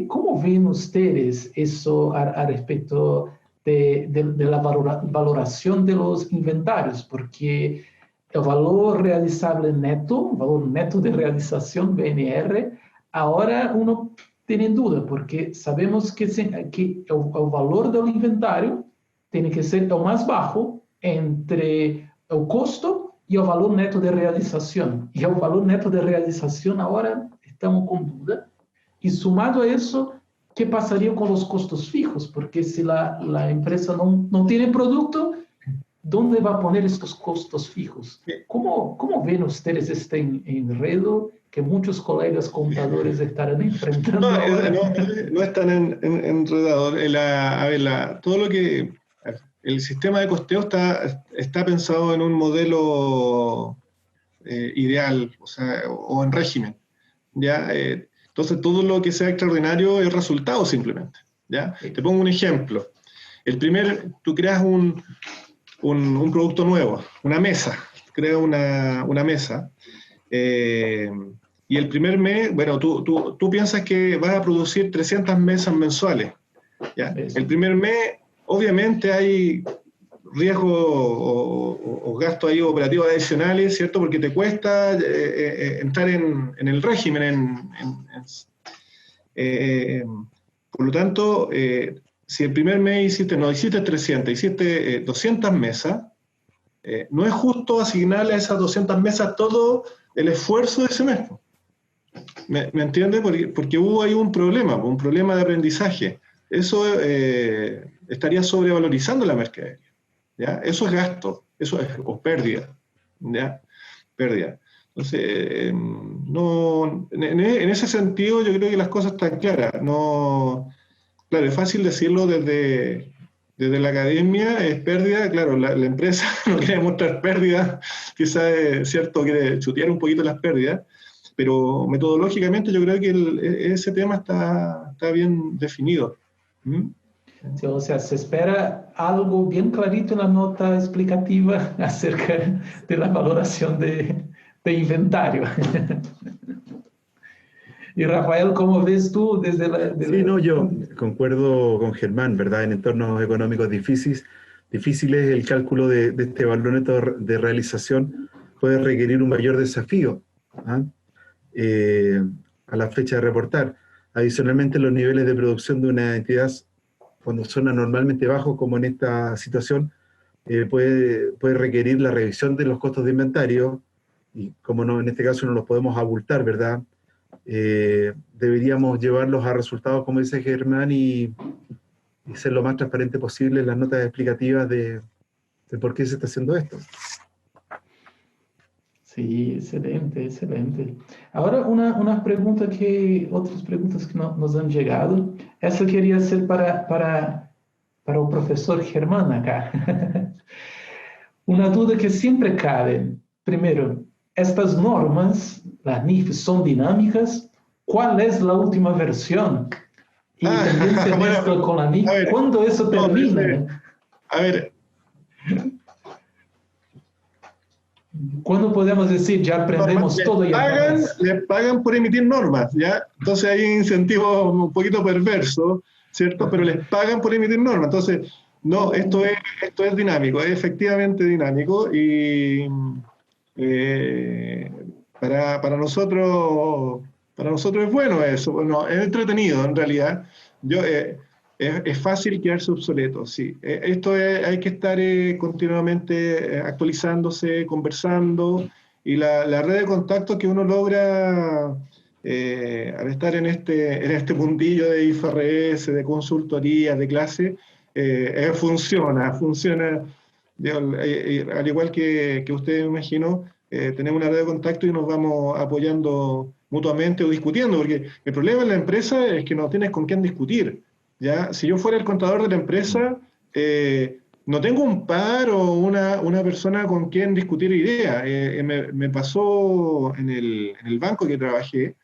¿cómo ven ustedes eso a respecto de la valoración de los inventarios? Porque el valor realizable neto, valor neto de realización, VNR, ahora uno tiene duda, porque sabemos que el valor del inventario tiene que ser el más bajo entre el costo y el valor neto de realización. Y el valor neto de realización ahora estamos con duda. Y sumado a eso, ¿qué pasaría con los costos fijos? Porque si la empresa no tiene producto, ¿dónde va a poner estos costos fijos? ¿Cómo ven ustedes este enredo que muchos colegas contadores estarán enfrentando ahora? No es tan enredador. Todo lo que... El sistema de costeo está pensado en un modelo ideal, o en régimen, ¿ya? Entonces, todo lo que sea extraordinario es resultado simplemente, ¿ya? Sí. Te pongo un ejemplo. Tú creas un producto nuevo, una mesa, creas una mesa, y el primer mes, bueno, tú piensas que vas a producir 300 mesas mensuales, ¿ya? El primer mes, obviamente hay riesgos o gastos ahí operativos adicionales, ¿cierto? Porque te cuesta entrar en el régimen. Por lo tanto, si el primer mes hiciste 300, hiciste 200 mesas, no es justo asignarle a esas 200 mesas todo el esfuerzo de ese mes. ¿Me entiendes? Porque hubo ahí un problema de aprendizaje. Eso estaría sobrevalorizando la mercadería, ¿ya? Eso es gasto, o pérdida, ¿ya? Pérdida. Entonces, en ese sentido yo creo que las cosas están claras. Claro, es fácil decirlo desde la academia, es pérdida, claro, la empresa no quiere mostrar pérdida, quizás es cierto, quiere chutear un poquito las pérdidas, pero metodológicamente yo creo que ese tema está bien definido. Sí, o sea, se espera algo bien clarito en la nota explicativa acerca de la valoración de inventario. Y Rafael, ¿cómo ves tú desde yo concuerdo con Germán, ¿verdad? En entornos económicos difíciles, el cálculo de este valor neto de realización puede requerir un mayor desafío a la fecha de reportar. Adicionalmente, los niveles de producción de una entidad, cuando son anormalmente bajos, como en esta situación, puede requerir la revisión de los costos de inventario, y como no, en este caso no los podemos abultar, ¿verdad? Deberíamos llevarlos a resultados, como dice Germán, y ser lo más transparente posible en las notas explicativas de por qué se está haciendo esto. Sí, excelente, excelente. Ahora otras preguntas que nos han llegado. Essa quería hacer para el profesor Germán acá. Una duda que siempre cabe. Primero, estas normas, las NIF, son dinámicas. ¿Cuál es la última versión? Y también se mezcla con la NIF. ¿Cuándo eso termina? A ver. ¿Cuándo podemos decir ya aprendemos todo? Les pagan por emitir normas, ¿ya? Entonces hay un incentivo un poquito perverso, ¿cierto? Pero les pagan por emitir normas. Entonces, no, esto es dinámico, es efectivamente dinámico, y para nosotros es bueno eso. Bueno, es entretenido en realidad. Es fácil quedarse obsoleto, sí. Hay que estar continuamente actualizándose, conversando, y la red de contactos que uno logra al estar en este mundillo de IFRS, de consultorías, de clase, funciona. Al igual que ustedes, me imagino, tenemos una red de contactos y nos vamos apoyando mutuamente o discutiendo, porque el problema en la empresa es que no tienes con quién discutir. ¿Ya? Si yo fuera el contador de la empresa, no tengo un par o una persona con quien discutir ideas. Me pasó en el banco que trabajé,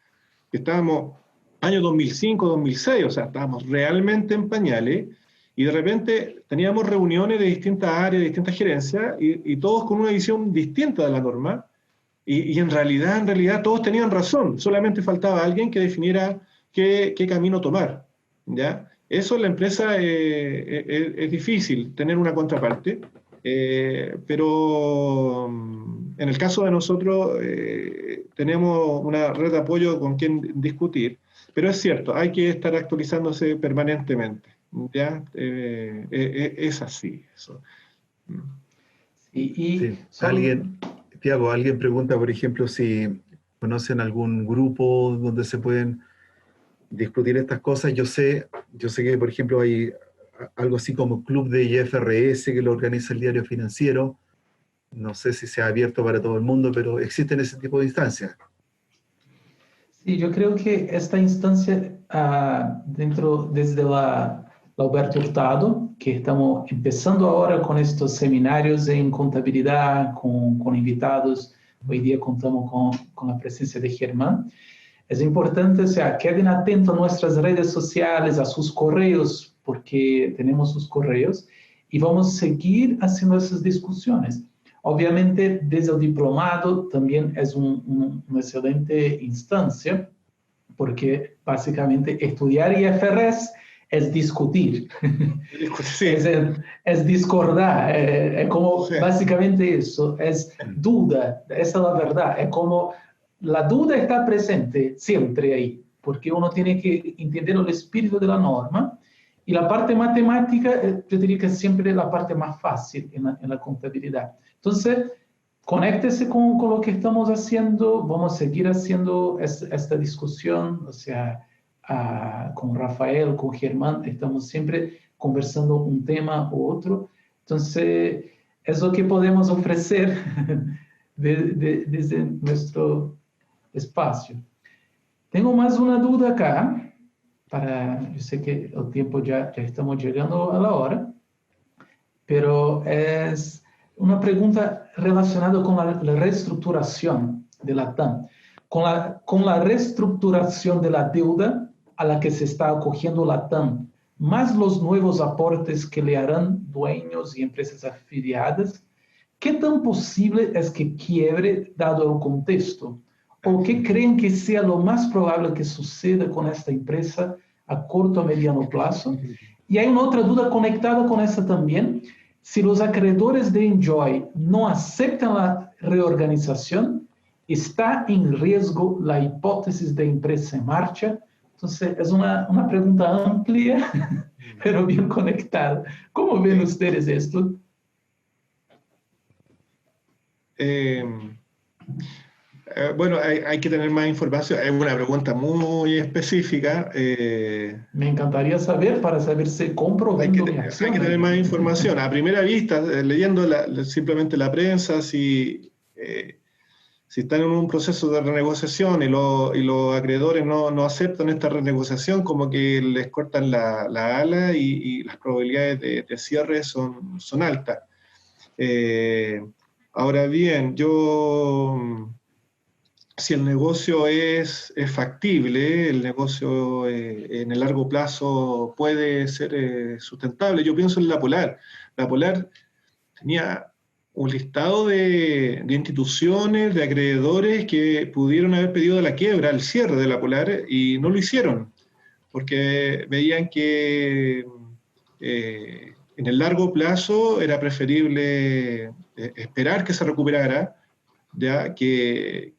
que estábamos año 2005, 2006, o sea, estábamos realmente en pañales, y de repente teníamos reuniones de distintas áreas, de distintas gerencias, y todos con una visión distinta de la norma, y en realidad todos tenían razón, solamente faltaba alguien que definiera qué camino tomar, ¿ya? Eso en la empresa es difícil, tener una contraparte, pero en el caso de nosotros tenemos una red de apoyo con quien discutir, pero es cierto, hay que estar actualizándose permanentemente, ¿ya? Es así. Eso. Sí. Tiago, alguien pregunta, por ejemplo, si conocen algún grupo donde se pueden discutir estas cosas. Yo sé que, por ejemplo, hay algo así como Club de IFRS que lo organiza el Diario Financiero. No sé si sea abierto para todo el mundo, pero existen ese tipo de instancias. Sí, yo creo que esta instancia desde la Alberto Hurtado, que estamos empezando ahora con estos seminarios en contabilidad, con invitados. Hoy día contamos con la presencia de Germán. Es importante, o sea, queden atentos a nuestras redes sociales, a sus correos, porque tenemos sus correos, y vamos a seguir haciendo esas discusiones. Obviamente, desde el diplomado también es una excelente instancia, porque básicamente estudiar IFRS es discutir, Sí. es discordar, es como sí. Básicamente eso, es duda, esa es la verdad, es como la duda está presente siempre ahí, porque uno tiene que entender el espíritu de la norma, y la parte matemática, yo diría que es siempre la parte más fácil en la contabilidad. Entonces, conéctese con lo que estamos haciendo, vamos a seguir haciendo esta discusión, o sea, con Rafael, con Germán, estamos siempre conversando un tema u otro. Entonces, es lo que podemos ofrecer desde nuestro espacio. Tengo más una duda acá, yo sé que el tiempo ya estamos llegando a la hora, pero es una pregunta relacionada con la reestructuración de la TAM. Con la reestructuración de la deuda a la que se está acogiendo la TAM, más los nuevos aportes que le harán dueños y empresas afiliadas, ¿qué tan posible es que quiebre dado el contexto? ¿O qué creen que sea lo más probable que suceda con esta empresa a corto o mediano plazo? Y hay una otra duda conectada con esta también. Si los acreedores de Enjoy no aceptan la reorganización, ¿está en riesgo la hipótesis de empresa en marcha? Entonces, es una pregunta amplia, pero bien conectada. ¿Cómo ven ustedes esto? Bueno, hay que tener más información. Es una pregunta muy específica. Me encantaría saber para saber si compro o vendo mi acción. Hay que tener más información. A primera vista, leyendo simplemente la prensa, si están en un proceso de renegociación y los acreedores no aceptan esta renegociación, como que les cortan la ala y las probabilidades de cierre son altas. Ahora bien, si el negocio es factible, el negocio en el largo plazo puede ser sustentable. Yo pienso en La Polar. La Polar tenía un listado de instituciones, de acreedores que pudieron haber pedido la quiebra, el cierre de La Polar, y no lo hicieron, porque veían que en el largo plazo era preferible esperar que se recuperara, ya que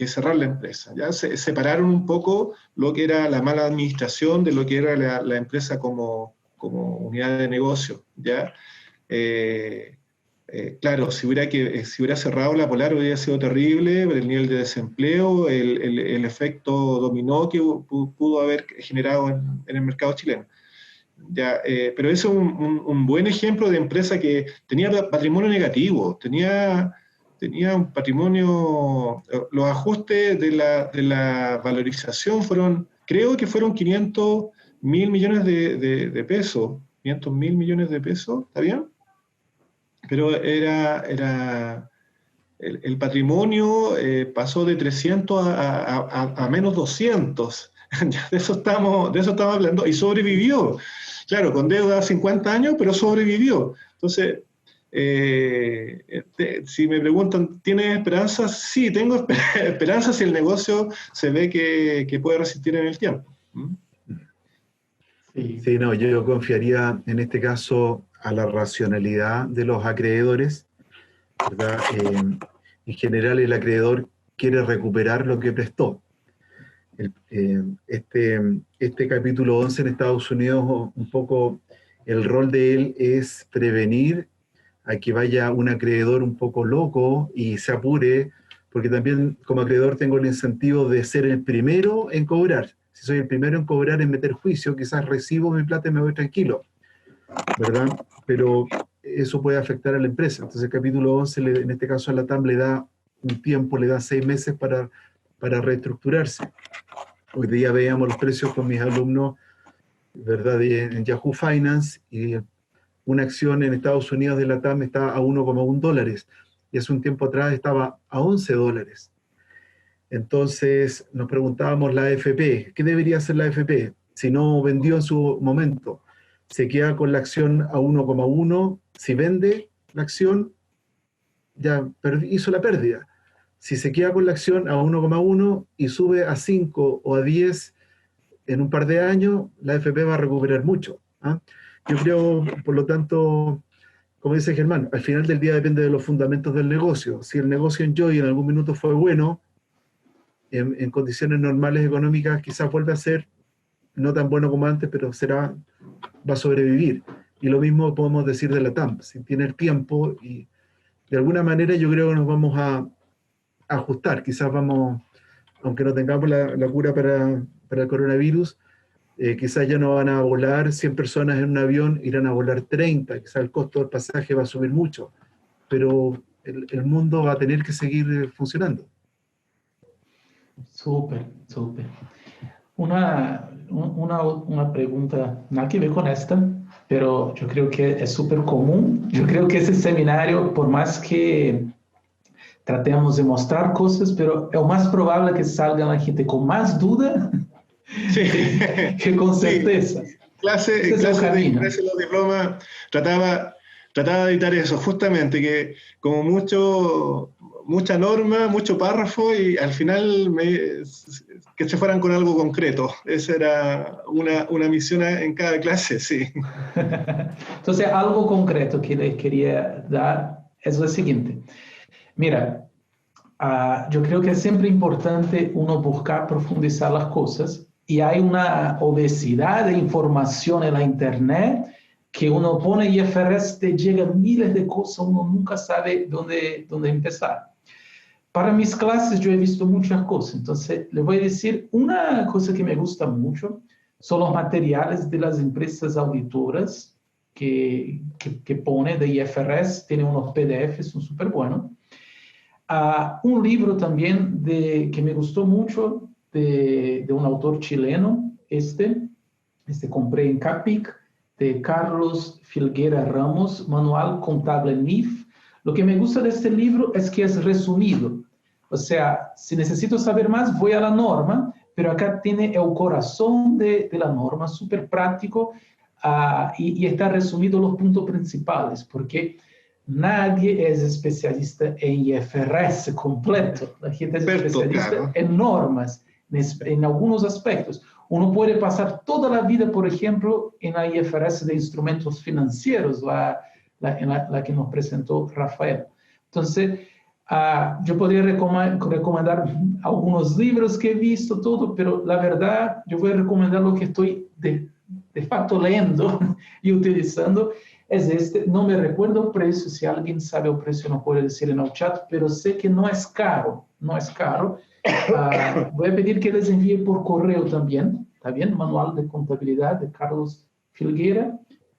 cerrar la empresa. Ya separaron un poco lo que era la mala administración de lo que era la empresa como unidad de negocio. ¿Ya? Claro, si hubiera cerrado La Polar hubiera sido terrible, el nivel de desempleo, el efecto dominó que pudo haber generado en el mercado chileno. Ya, pero eso es un buen ejemplo de empresa que tenía patrimonio negativo, tenía un patrimonio, los ajustes de la valorización creo que fueron 500 mil millones de pesos, 500 mil millones de pesos, ¿está bien? Pero el patrimonio pasó de 300 a menos 200. De eso estamos hablando, y sobrevivió. Claro, con deuda 50 años, pero sobrevivió. Entonces, si me preguntan, ¿tienes esperanzas? Sí, tengo esperanzas si el negocio se ve que puede resistir en el tiempo. Sí, no, yo confiaría en este caso a la racionalidad de los acreedores, ¿verdad? En general, el acreedor quiere recuperar lo que prestó. Este capítulo 11 en Estados Unidos, un poco el rol de él es prevenir a que vaya un acreedor un poco loco y se apure, porque también como acreedor tengo el incentivo de ser el primero en cobrar. Si soy el primero en cobrar, en meter juicio, quizás recibo mi plata y me voy tranquilo, ¿verdad? Pero eso puede afectar a la empresa. Entonces el capítulo 11, en este caso a la TAM, le da un tiempo, le da 6 meses para reestructurarse. Hoy día veíamos los precios con mis alumnos, ¿verdad? En Yahoo Finance, y una acción en Estados Unidos de la TAM está a $1,1, y hace un tiempo atrás estaba a $11. Entonces nos preguntábamos la AFP, ¿qué debería hacer la AFP? Si no vendió en su momento, se queda con la acción a 1,1, si vende la acción, ya hizo la pérdida. Si se queda con la acción a 1,1 y sube a 5 o a 10 en un par de años, la AFP va a recuperar mucho. ¿Ah? Yo creo, por lo tanto, como dice Germán, al final del día depende de los fundamentos del negocio. Si el negocio en Joy en algún minuto fue bueno, en condiciones normales económicas quizás vuelve a ser no tan bueno como antes, pero va a sobrevivir. Y lo mismo podemos decir de la TAM, si tiene el tiempo, y de alguna manera yo creo que nos vamos a ajustar. Quizás vamos, aunque no tengamos la cura para el coronavirus, quizás ya no van a volar 100 personas en un avión, irán a volar 30, quizás el costo del pasaje va a subir mucho, pero el mundo va a tener que seguir funcionando. Súper, súper. Una pregunta, nada que ver con esta, pero yo creo que es súper común. Yo creo que ese seminario, por más que tratemos de mostrar cosas, pero es más probable que salga la gente con más duda que con certeza. Sí. Clase de los diplomas trataba de evitar eso, justamente, que como mucha norma, mucho párrafo, y al final que se fueran con algo concreto. Esa era una misión en cada clase, sí. Entonces, algo concreto que les quería dar es lo siguiente. Mira, yo creo que es siempre importante uno buscar profundizar las cosas, y hay una obesidad de información en la internet que uno pone IFRS, te llegan miles de cosas, uno nunca sabe dónde empezar. Para mis clases yo he visto muchas cosas, entonces les voy a decir una cosa que me gusta mucho, son los materiales de las empresas auditoras que pone de IFRS, tiene unos PDFs, son súper buenos. Un libro también que me gustó mucho, de un autor chileno, compré en Capic, de Carlos Filgueira Ramos, Manual Contable NIF. Lo que me gusta de este libro es que es resumido. O sea, si necesito saber más, voy a la norma, pero acá tiene el corazón de la norma, súper práctico, y está resumido los puntos principales, porque nadie es especialista en IFRS completo. La gente es especialista en normas, en algunos aspectos. Uno puede pasar toda la vida, por ejemplo, en la IFRS de instrumentos financieros, la que nos presentó Rafael. Entonces, yo podría recomendar algunos libros que he visto, todo, pero la verdad, yo voy a recomendar lo que estoy de facto leyendo y utilizando, es no me recuerdo el precio, si alguien sabe el precio no puede decir en el chat, pero sé que no es caro, no es caro. Voy a pedir que les envíe por correo también, ¿está bien? Manual de Contabilidad de Carlos Filgueira,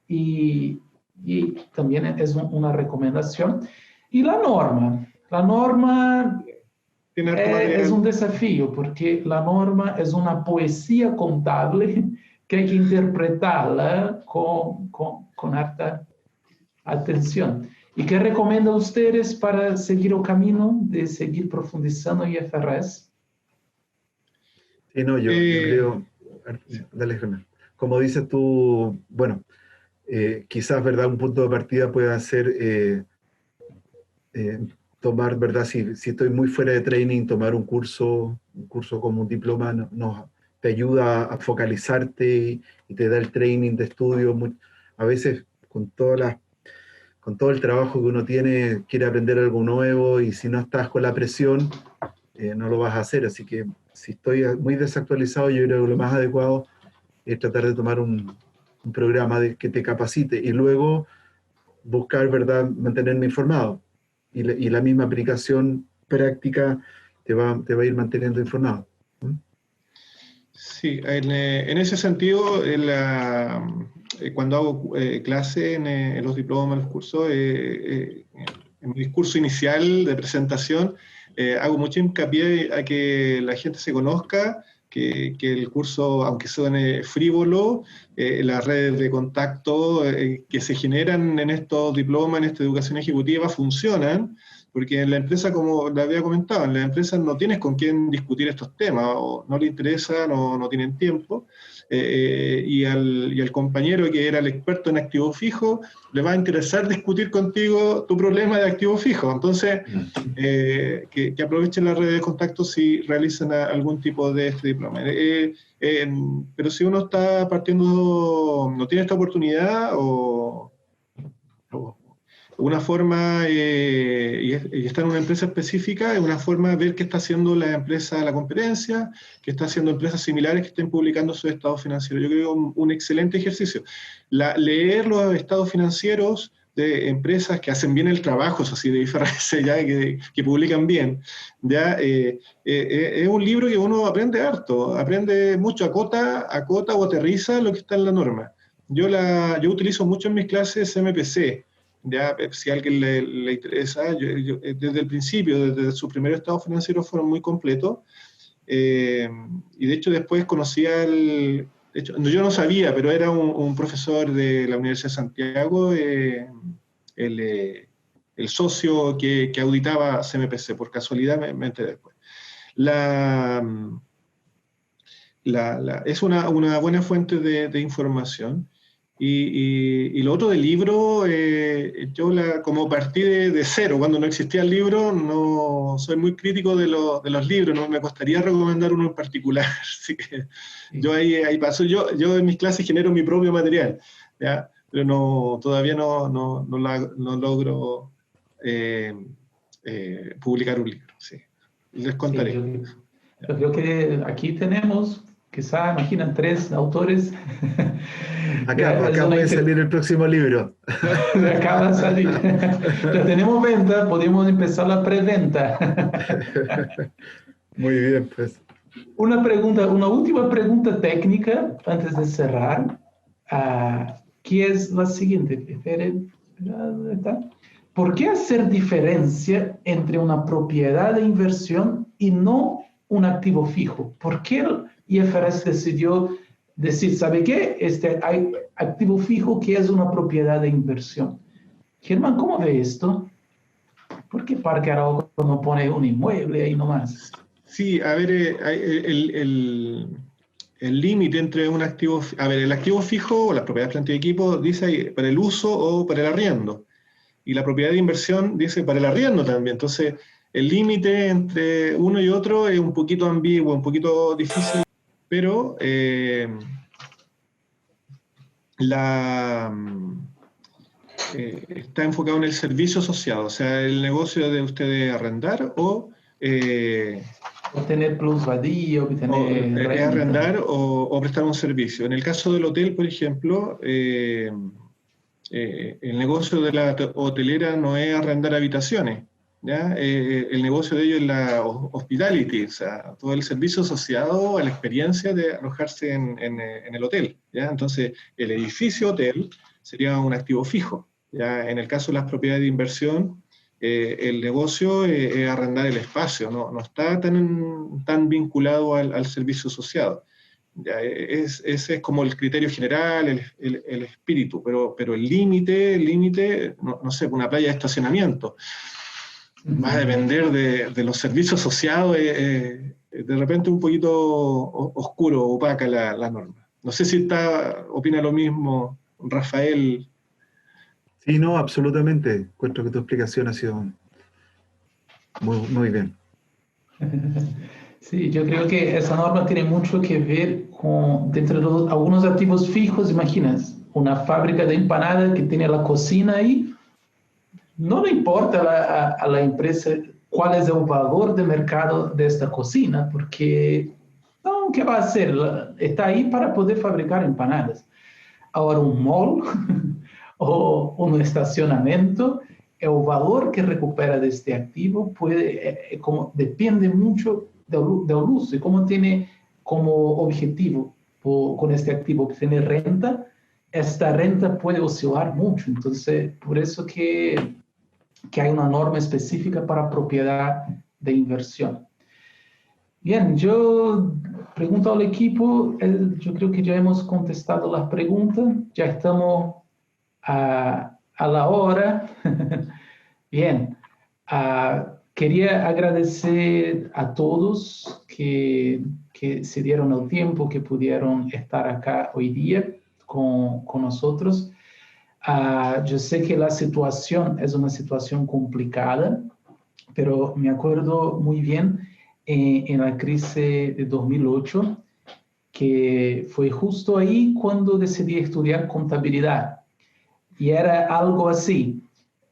y también es una recomendación. Y la norma es un desafío, porque la norma es una poesía contable que hay que interpretarla con harta atención. ¿Y qué recomiendan ustedes para seguir el camino de seguir profundizando en IFRS? Sí, no, yo creo, dale, Germán. Como dices tú, bueno, quizás, ¿verdad? Un punto de partida pueda ser tomar, ¿verdad? Si estoy muy fuera de training, tomar un curso como un diploma te ayuda a focalizarte y te da el training de estudio. A veces con todo el trabajo que uno tiene, quiere aprender algo nuevo y si no estás con la presión, no lo vas a hacer. Así que si estoy muy desactualizado, yo creo que lo más adecuado es tratar de tomar un programa que te capacite y luego buscar, ¿verdad?, mantenerme informado. Y la misma aplicación práctica te va a ir manteniendo informado. Sí, en ese sentido, cuando hago clase en los diplomas, en los cursos, en mi discurso inicial de presentación, hago mucho hincapié a que la gente se conozca, que el curso, aunque suene frívolo, las redes de contacto que se generan en estos diplomas, en esta educación ejecutiva, funcionan, porque en la empresa, como le había comentado, en la empresa no tienes con quién discutir estos temas, o no le interesa, no tienen tiempo, y al compañero que era el experto en activo fijo, le va a interesar discutir contigo tu problema de activo fijo. Entonces, que aprovechen la red de contacto si realizan algún tipo de este diploma. Pero si uno está partiendo, no tiene esta oportunidad o una forma, y está en una empresa específica, es una forma de ver qué está haciendo la empresa, la competencia, qué está haciendo empresas similares que estén publicando sus estados financieros. Yo creo que es un excelente ejercicio. Leer los estados financieros de empresas que hacen bien el trabajo, eso sí, de IFRS, ya, que publican bien, ya, es un libro que uno aprende harto, aprende mucho, acota o aterriza lo que está en la norma. Yo utilizo mucho en mis clases MPC. Ya, si a alguien le interesa, desde el principio, desde su primer estado financiero fueron muy completos, y de hecho después conocí de hecho, yo no sabía, pero era un profesor de la Universidad de Santiago, el socio que auditaba CMPC, por casualidad me enteré después. Es una buena fuente de información. Y lo otro del libro, yo como partí de cero, cuando no existía el libro, no soy muy crítico de los libros, no me costaría recomendar uno en particular, así que yo ahí paso, yo en mis clases genero mi propio material, ¿ya? Pero todavía no logro publicar un libro, sí. Les contaré. Sí, yo creo que aquí tenemos quizá, imaginan, 3 autores. Acá puede salir el próximo libro. Acaba de salir. Ya tenemos venta, podemos empezar la preventa. Muy bien, pues. Una última pregunta técnica antes de cerrar, que es la siguiente. ¿Por qué hacer diferencia entre una propiedad de inversión y no un activo fijo? ¿Por qué el IFRS decidió decir, ¿sabe qué? Hay activo fijo que es una propiedad de inversión. Germán, ¿cómo ve esto? ¿Por qué Parque Arauco no pone un inmueble ahí nomás? Sí, a ver, el límite entre un activo, a ver, el activo fijo o las propiedades plantas de equipo dice ahí para el uso o para el arriendo. Y la propiedad de inversión dice para el arriendo también. Entonces, el límite entre uno y otro es un poquito ambiguo, un poquito difícil, pero está enfocado en el servicio asociado, o sea, el negocio de ustedes arrendar o tener plusvalía, obtener arrendar o prestar un servicio. En el caso del hotel, por ejemplo, el negocio de la hotelera no es arrendar habitaciones, ¿ya? El negocio de ellos es la hospitality, o sea, todo el servicio asociado a la experiencia de alojarse en el hotel, ¿ya? Entonces, el edificio hotel sería un activo fijo, ¿ya? En el caso de las propiedades de inversión, el negocio es arrendar el espacio, no está tan vinculado al servicio asociado. Ya, ese es como el criterio general, el espíritu, pero el límite, no sé, una playa de estacionamiento, va a depender de los servicios asociados, de repente un poquito oscuro, opaca la norma. No sé si opina lo mismo, Rafael. Sí, no, absolutamente. Encuentro que tu explicación ha sido muy bien. Sí, yo creo que esa norma tiene mucho que ver con, dentro de algunos activos fijos, imaginas, una fábrica de empanadas que tiene la cocina ahí, no le importa a la empresa cuál es el valor de mercado de esta cocina, porque, no, ¿qué va a hacer? Está ahí para poder fabricar empanadas. Ahora, un mall o un estacionamiento, el valor que recupera de este activo depende mucho del uso y cómo tiene como objetivo con este activo obtener renta. Esta renta puede oscilar mucho, entonces por eso que hay una norma específica para propiedad de inversión. Bien, yo pregunto al equipo, yo creo que ya hemos contestado las preguntas, ya estamos a la hora. Bien, quería agradecer a todos que se dieron el tiempo, que pudieron estar acá hoy día con nosotros. Yo sé que la situación es una situación complicada, pero me acuerdo muy bien en la crisis de 2008, que fue justo ahí cuando decidí estudiar contabilidad. Y era algo así.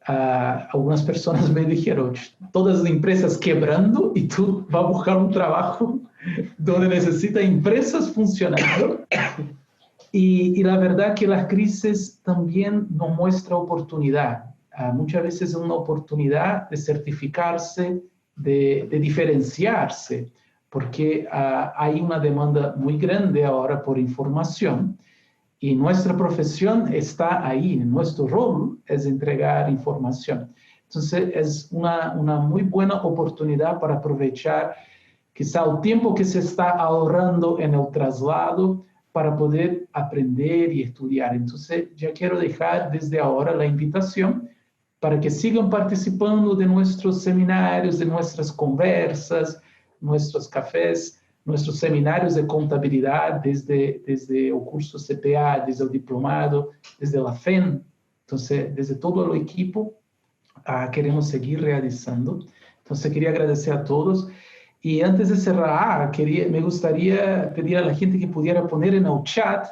Algunas personas me dijeron, todas las empresas quebrando y tú vas a buscar un trabajo donde necesita empresas funcionando. Y la verdad que las crisis también nos muestran oportunidad. Muchas veces es una oportunidad de certificarse, de diferenciarse, porque hay una demanda muy grande ahora por información. Y nuestra profesión está ahí, nuestro rol es entregar información. Entonces, es una muy buena oportunidad para aprovechar quizá el tiempo que se está ahorrando en el traslado para poder aprender y estudiar. Entonces, ya quiero dejar desde ahora la invitación para que sigan participando de nuestros seminarios, de nuestras conversas, nuestros cafés, nuestros seminarios de contabilidad, desde el curso CPA, desde el diplomado, desde la FEN. Entonces, desde todo el equipo, queremos seguir realizando. Entonces, quería agradecer a todos. Y antes de cerrar, me gustaría pedir a la gente que pudiera poner en el chat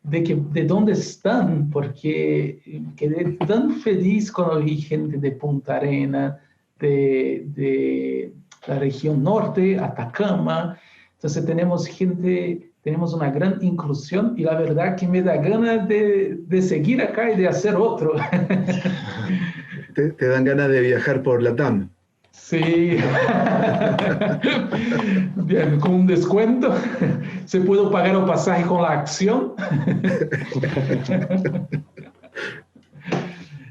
de dónde están, porque quedé tan feliz cuando vi gente de Punta Arena, de la región norte, Atacama. Entonces tenemos gente tenemos una gran inclusión y la verdad que me da ganas de seguir acá y de hacer otro. Te dan ganas de viajar por Latam. Sí, bien, con un descuento, se puede pagar el pasaje con la acción.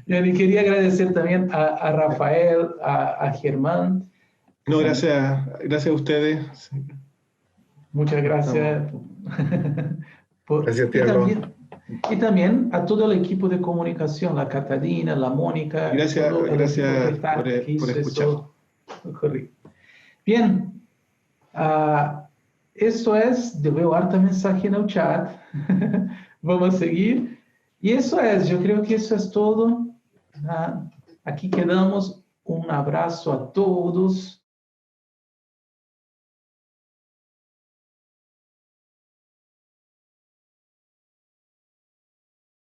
Bien, y quería agradecer también a Rafael, a Germán. No, gracias a ustedes. Muchas gracias. Gracias, Tiago. Y también a todo el equipo de comunicación, la Catalina, la Mónica. Gracias por escuchar. Bien, eso es, veo harta mensaje en el chat. Vamos a seguir. Y eso es, yo creo que eso es todo. Aquí quedamos. Un abrazo a todos.